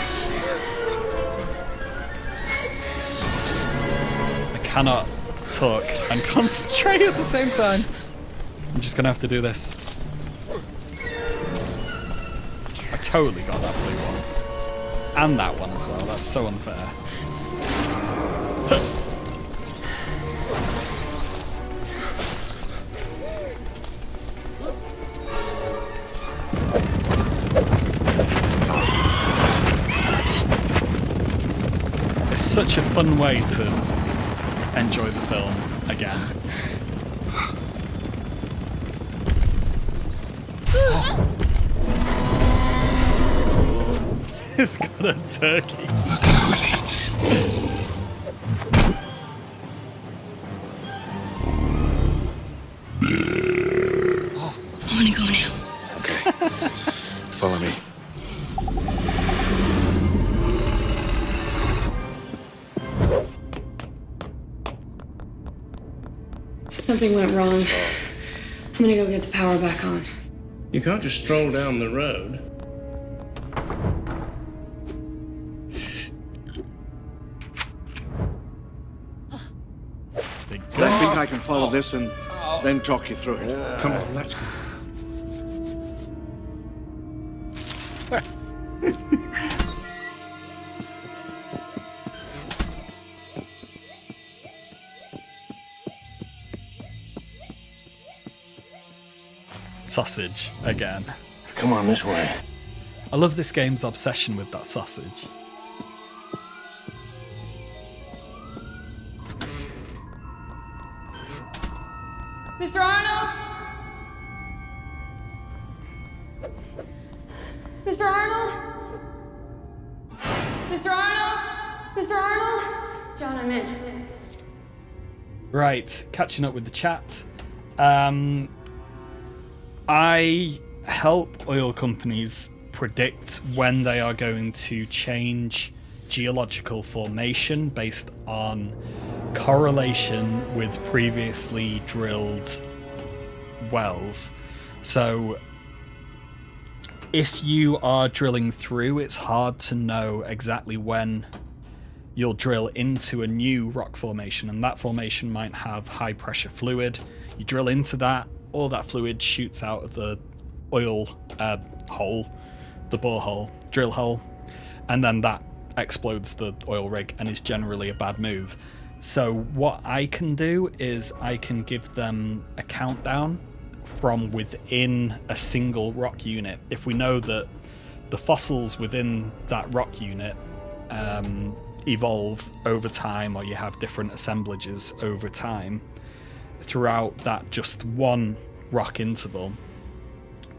I cannot talk and concentrate at the same time. I'm just gonna have to do this. I totally got that blue one. And that one as well. That's so unfair. It's such a fun way to enjoy the film again. It's got a turkey. I want to go now. Okay. Follow me. Something went wrong. I'm gonna go get the power back on. You can't just stroll down the road. I think I can follow this and then talk you through it. Come on, let's go. Sausage again. Come on, this way. I love this game's obsession with that sausage. Mr. Arnold? Mr. Arnold? Mr. Arnold? Mr. Arnold? John, I'm in. Right, catching up with the chat. I help oil companies predict when they are going to change geological formation based on correlation with previously drilled wells. So if you are drilling through, it's hard to know exactly when you'll drill into a new rock formation, and that formation might have high pressure fluid. You drill into that, all that fluid shoots out of the oil hole, the borehole, drill hole, and then that explodes the oil rig and is generally a bad move. So what I can do is I can give them a countdown from within a single rock unit. If we know that the fossils within that rock unit evolve over time, or you have different assemblages over time throughout that just one rock interval,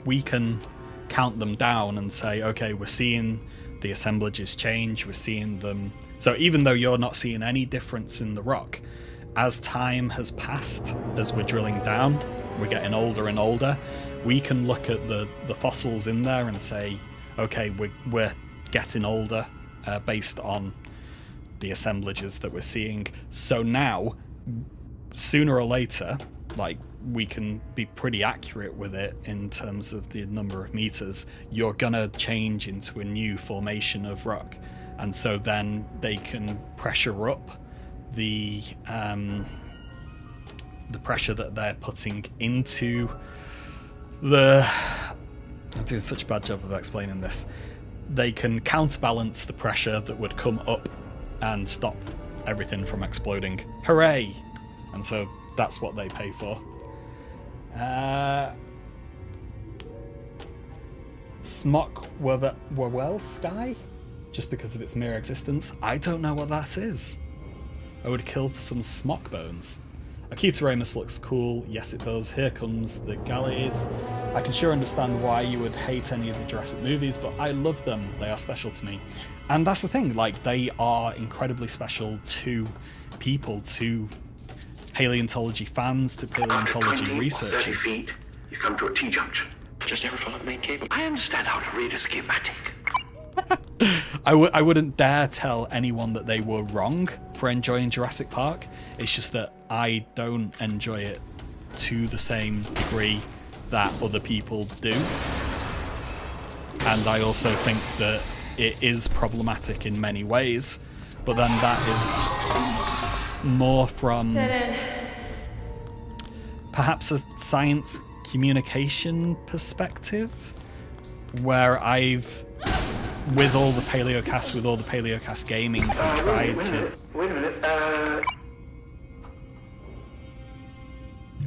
we can count them down and say, okay, we're seeing the assemblages change, we're seeing them. So even though you're not seeing any difference in the rock, as time has passed, as we're drilling down, we're getting older and older, we can look at the fossils in there and say, okay, we're getting older based on the assemblages that we're seeing. So now, sooner or later, like, we can be pretty accurate with it in terms of the number of meters. You're gonna change into a new formation of rock, and so then they can pressure up the pressure that they're putting into the... I'm doing such a bad job of explaining this. They can counterbalance the pressure that would come up and stop everything from exploding. Hooray! And so that's what they pay for. Smock Wawel Sky? Just because of its mere existence? I don't know what that is. I would kill for some smock bones. Akita Ramus looks cool. Yes, it does. Here comes the galleys. I can sure understand why you would hate any of the Jurassic movies, but I love them. They are special to me. And that's the thing, like, they are incredibly special to people, to paleontology fans, to paleontology researchers. You come to a T-junction. Just never follow the main cable. I understand how to read a schematic. I wouldn't dare tell anyone that they were wrong for enjoying Jurassic Park. It's just that I don't enjoy it to the same degree that other people do. And I also think that it is problematic in many ways, but then that is more from perhaps a science communication perspective, where I've, with all the Paleocast gaming, I've tried to... Wait a minute.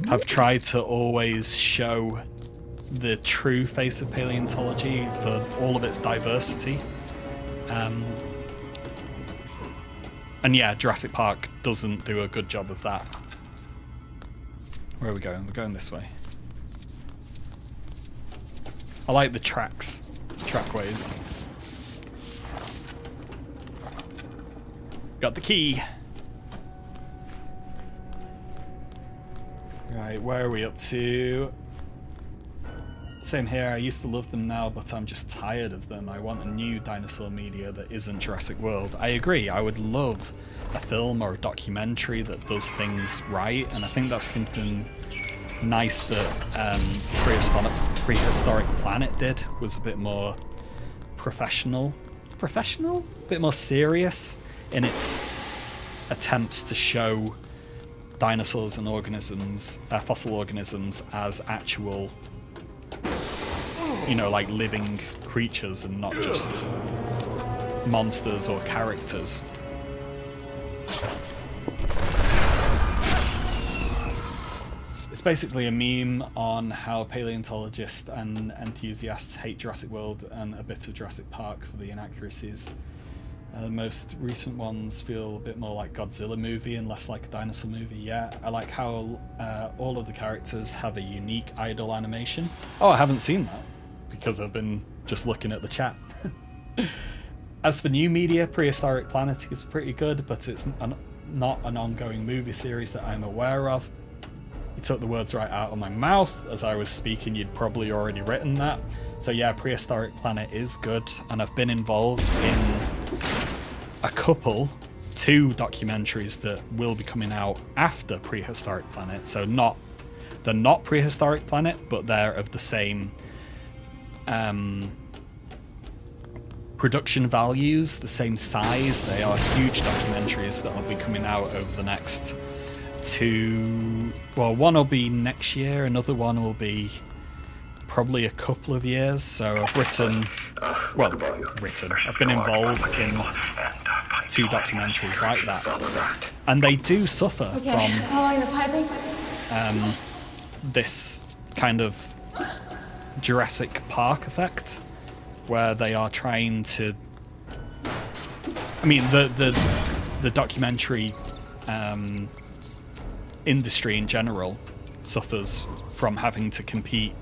I've tried to always show the true face of paleontology for all of its diversity. And yeah, Jurassic Park doesn't do a good job of that. Where are we going? We're going this way. I like the trackways. Got the key. Right, where are we up to? Same here, I used to love them now, but I'm just tired of them. I want a new dinosaur media that isn't Jurassic World. I agree, I would love a film or a documentary that does things right, and I think that's something nice that Prehistoric Planet did, was a bit more professional? A bit more serious in its attempts to show dinosaurs and organisms, fossil organisms, as actual, you know, like living creatures and not just monsters or characters. It's basically a meme on how paleontologists and enthusiasts hate Jurassic World and a bit of Jurassic Park for the inaccuracies. The most recent ones feel a bit more like Godzilla movie and less like a dinosaur movie. Yeah, I like how all of the characters have a unique idle animation. Oh, I haven't seen that because I've been just looking at the chat. As for new media, Prehistoric Planet is pretty good, but it's not an ongoing movie series that I'm aware of. You took the words right out of my mouth. As I was speaking, you'd probably already written that. So yeah, Prehistoric Planet is good, and I've been involved in two documentaries that will be coming out after Prehistoric Planet. So they're not Prehistoric Planet, but they're of the same production values, the same size. They are huge documentaries that will be coming out over the next one will be next year, another one will be probably a couple of years. So I've been involved in two documentaries like that, and they do suffer from this kind of Jurassic Park effect, where they are trying to, I mean, the documentary industry in general suffers from having to compete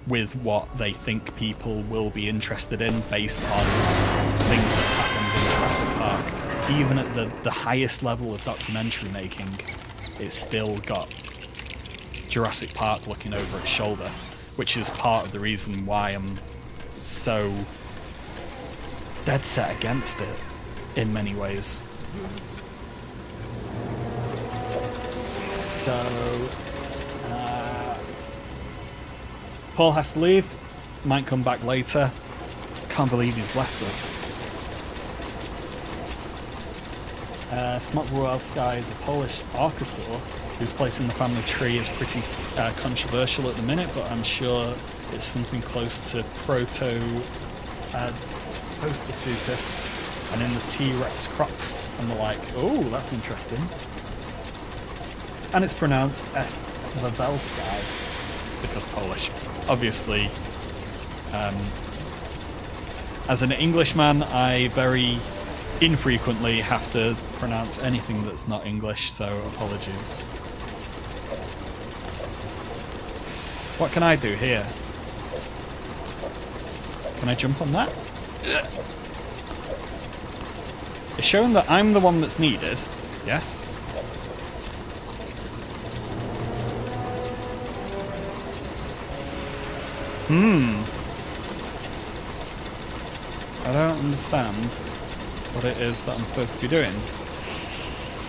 with what they think people will be interested in based on things that happened in Jurassic Park. Even at the highest level of documentary making, it's still got Jurassic Park looking over its shoulder, which is part of the reason why I'm so dead set against it in many ways. So Paul has to leave, might come back later. Can't believe he's left us. Smock Royal Sky is a Polish archosaur whose place in the family tree is pretty controversial at the minute, but I'm sure it's something close to Protostesuchus and in the T-Rex crocs and the like. Oh, that's interesting. And it's pronounced Estwawelsky because Polish. Obviously, as an Englishman, I very infrequently have to pronounce anything that's not English, so apologies. What can I do here? Can I jump on that? It's showing that I'm the one that's needed. Yes. I don't understand what it is that I'm supposed to be doing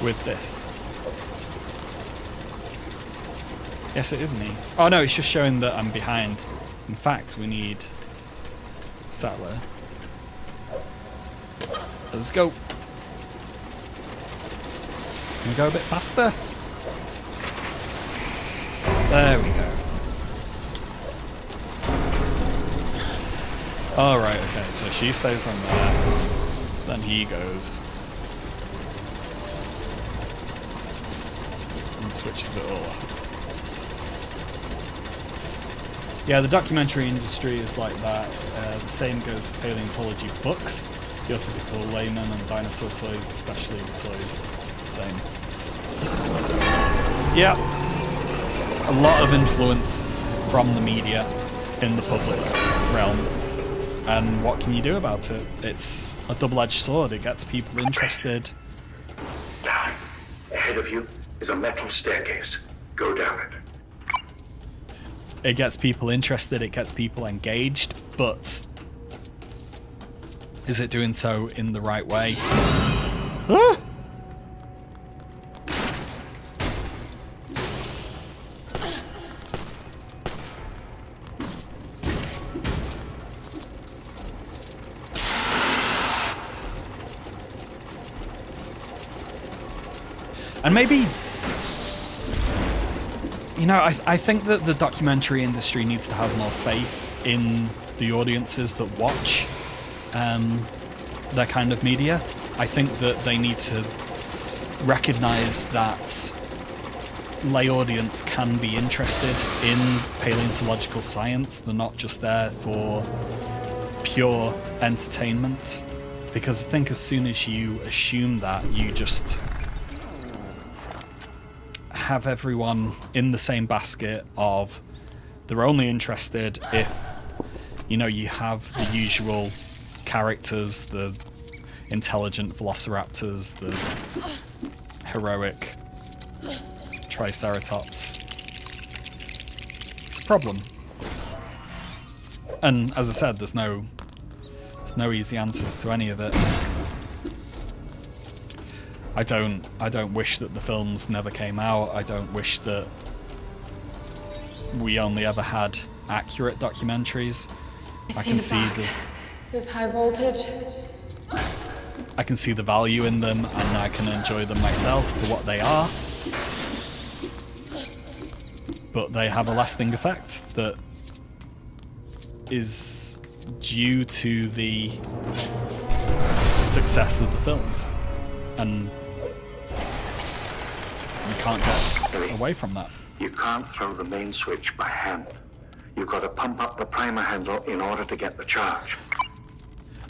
with this. Yes, it is me. Oh no, it's just showing that I'm behind. In fact, we need Sattler. Let's go. Can we go a bit faster? There we go. Alright, okay, so she stays on there. Then he goes. And switches it all off. Yeah, the documentary industry is like that. The same goes for paleontology books. Your typical layman and dinosaur toys, especially the toys. Same. Yeah. A lot of influence from the media in the public realm. And what can you do about it? It's a double-edged sword. It gets people interested. Down. Ahead of you is a metal staircase. Go down it. It gets people interested, it gets people engaged, but is it doing so in the right way? Ah! And maybe, you know, I think that the documentary industry needs to have more faith in the audiences that watch their kind of media. I think that they need to recognize that lay audience can be interested in paleontological science. They're not just there for pure entertainment. Because I think as soon as you assume that, you just have everyone in the same basket of they're only interested if, you know, you have the usual characters, the intelligent velociraptors, the heroic Triceratops. It's a problem. And as I said, there's no easy answers to any of it. I don't wish that the films never came out. I don't wish that we only ever had accurate documentaries. I can see the It says high voltage. I can see the value in them, and I can enjoy them myself for what they are. But they have a lasting effect that is due to the success of the films. And you can't get away from that. You can't throw the main switch by hand. You've got to pump up the primer handle in order to get the charge.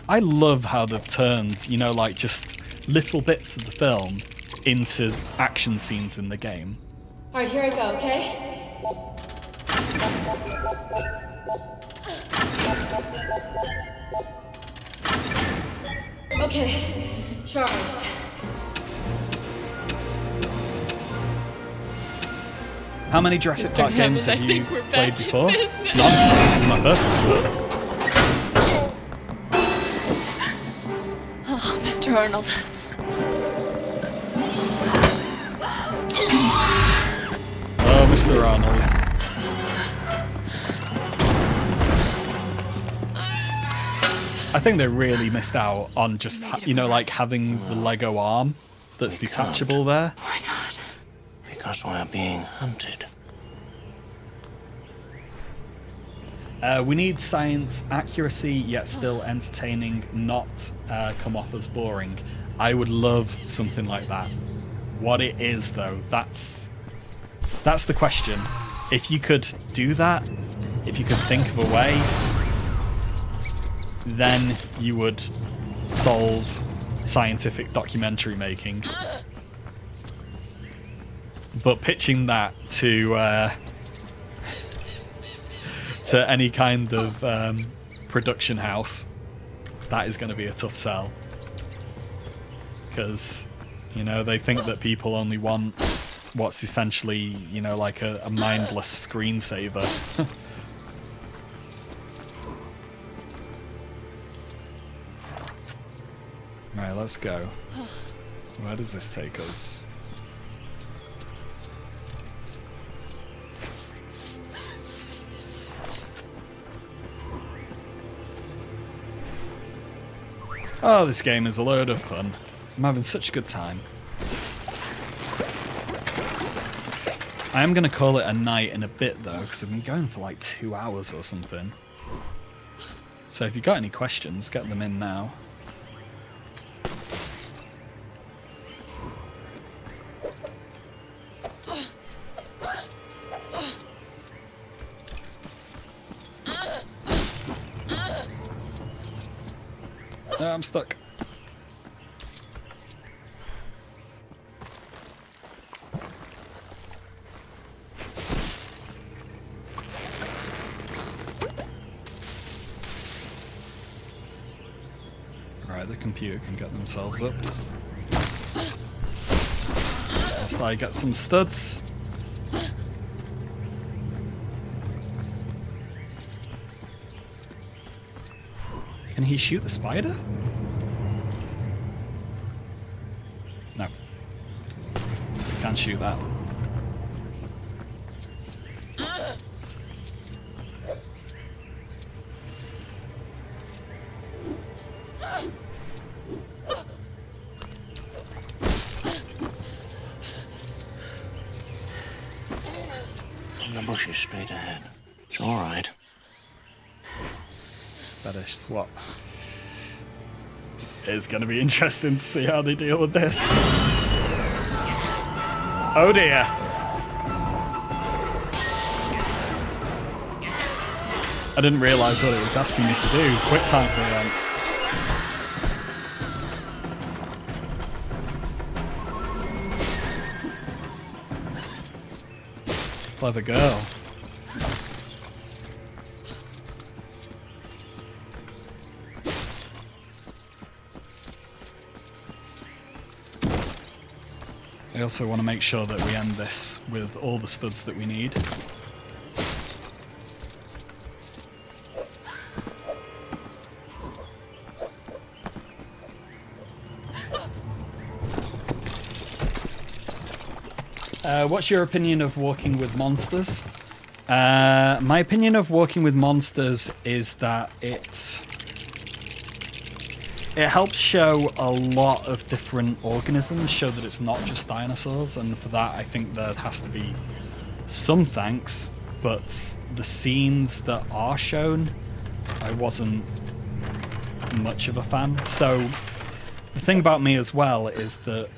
I love how they've turned, you know, like just little bits of the film into action scenes in the game. Alright, here I go, okay? Okay, charged. How many Jurassic Park games have you played before? None. Business. This is my first one. Oh, Mr. Arnold. Oh, Mr. Arnold. I think they really missed out on just, you know, like having the Lego arm that's detachable there. Why not? Because we're being hunted. We need science accuracy, yet still entertaining, not come off as boring. I would love something like that. What it is, though, that's the question. If you could do that, if you could think of a way, then you would solve scientific documentary making. But pitching that to any kind of production house, that is going to be a tough sell. Because, you know, they think that people only want what's essentially, you know, like a mindless screensaver. Right, let's go. Where does this take us? Oh, this game is a load of fun. I'm having such a good time. I am going to call it a night in a bit, though, because I've been going for like 2 hours or something. So if you've got any questions, get them in now. No, I'm stuck. Right, the computer can get themselves up. Whilst I get some studs. Can he shoot the spider? No. Can't shoot that. In the bushes straight ahead. It's all right. Better swap. It's going to be interesting to see how they deal with this. Oh dear. I didn't realise what it was asking me to do. Quick time events. Clever girl. I also want to make sure that we end this with all the studs that we need. What's your opinion of walking with monsters? My opinion of walking with monsters is that it helps show a lot of different organisms, show that it's not just dinosaurs, and for that I think there has to be some thanks, but the scenes that are shown, I wasn't much of a fan. So the thing about me as well is that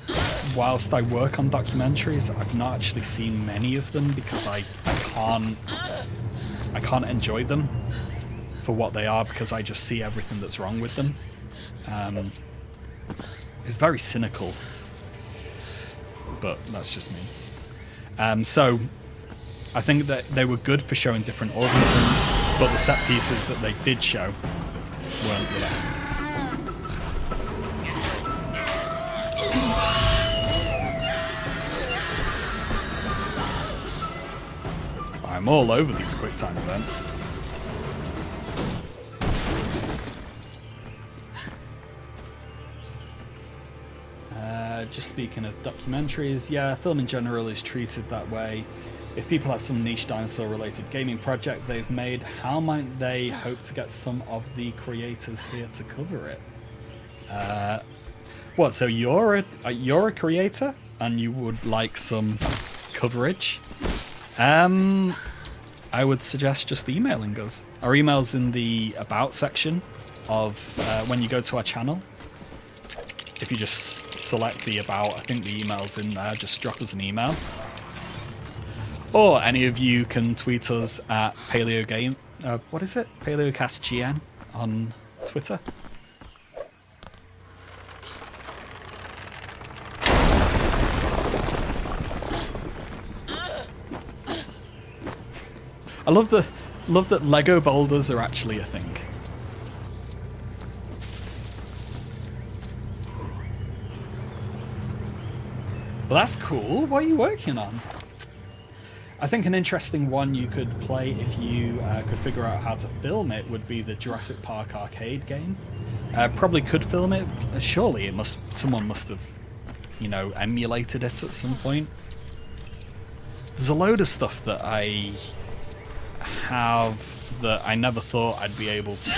whilst I work on documentaries, I've not actually seen many of them because I can't enjoy them for what they are, because I just see everything that's wrong with them. It's very cynical, but that's just me. So I think that they were good for showing different organisms, but the set pieces that they did show weren't the best. I'm all over these quick time events. Just speaking of documentaries, yeah, film in general is treated that way. If people have some niche dinosaur-related gaming project they've made, how might they hope to get some of the creators here to cover it? What? So you're a creator and you would like some coverage? I would suggest just emailing us. Our email's in the About section of when you go to our channel. If you just select the About, I think the email's in there. Just drop us an email. Or any of you can tweet us at PaleoCastGN on Twitter. I love that Lego boulders are actually a thing. Well, that's cool. What are you working on? I think an interesting one you could play if you could figure out how to film it would be the Jurassic Park arcade game. Probably could film it. Surely someone must have, emulated it at some point. There's a load of stuff that I have that I never thought I'd be able to.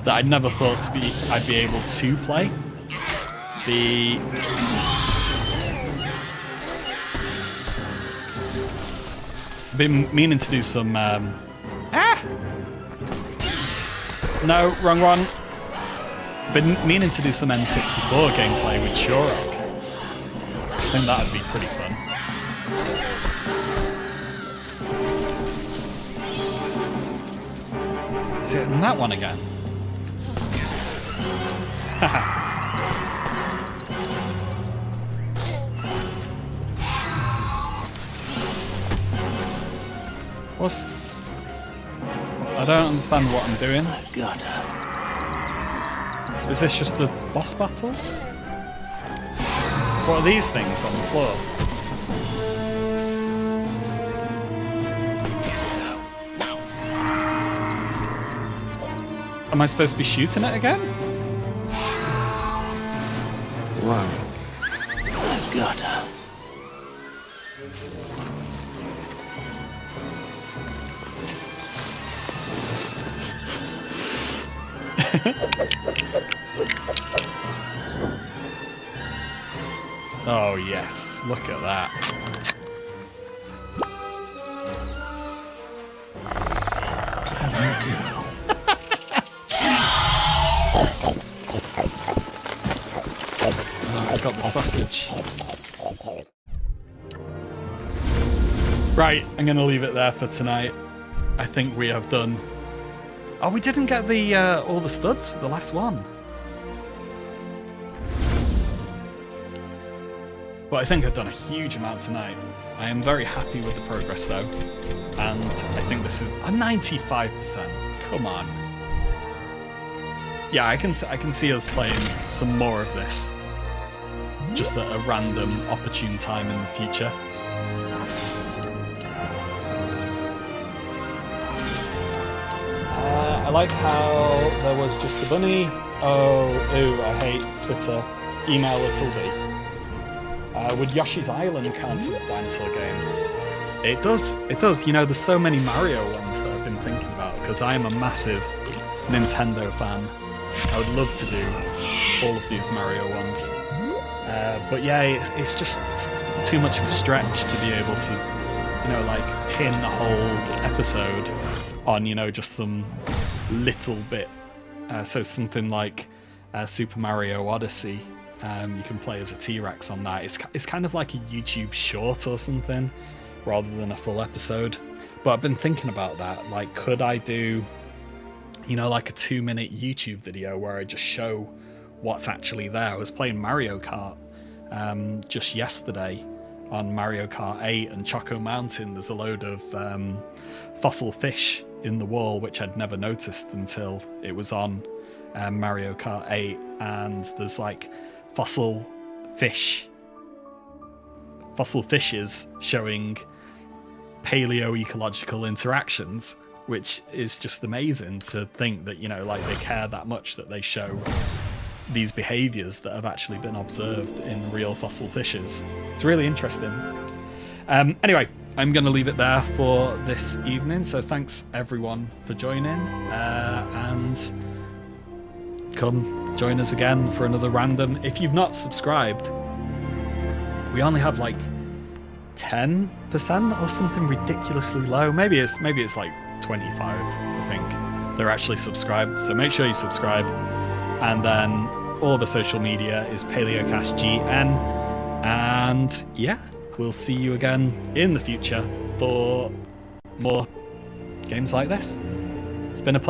That I'd never thought I'd be able to play. Been meaning to do some. No, wrong one. Been meaning to do some N64 gameplay with Shorok. I think that'd be pretty fun. Is it in that one again? Haha. What's... I don't understand what I'm doing. God. Is this just the boss battle? What are these things on the floor? Am I supposed to be shooting it again? Wow. God. Oh yes, look at that. Oh, it's got the sausage. Right, I'm gonna leave it there for tonight. I think we have done. Oh, we didn't get the all the studs for the last one. But I think I've done a huge amount tonight. I am very happy with the progress though. And I think this is a 95%. Come on. Yeah, I can see us playing some more of this. Just at a random, opportune time in the future. I like how there was just a bunny. Oh, ooh, I hate Twitter. Email Little B. Would Yoshi's Island count as a dinosaur game? It does. It does. You know, there's so many Mario ones that I've been thinking about because I am a massive Nintendo fan. I would love to do all of these Mario ones. But yeah, it's just too much of a stretch to be able to, you know, like pin the whole episode on, you know, just some little bit. So something like Super Mario Odyssey. You can play as a T-Rex on that. It's kind of like a YouTube short or something rather than a full episode. But I've been thinking about that. Like, could I do, you know, like a 2-minute YouTube video where I just show what's actually there? I was playing Mario Kart just yesterday on Mario Kart 8 and Choco Mountain. There's a load of fossil fish in the wall, which I'd never noticed until it was on Mario Kart 8. And there's like fossil fishes showing paleo-ecological interactions, which is just amazing to think that, you know, like they care that much that they show these behaviors that have actually been observed in real fossil fishes. It's really interesting. Anyway, I'm going to leave it there for this evening. So thanks everyone for joining, and come join us again for another random. If you've not subscribed, we only have like 10% or something ridiculously low. Maybe it's like 25, I think. They're actually subscribed. So make sure you subscribe. And then all of the social media is PaleocastGN. And yeah, we'll see you again in the future for more games like this. It's been a pleasure.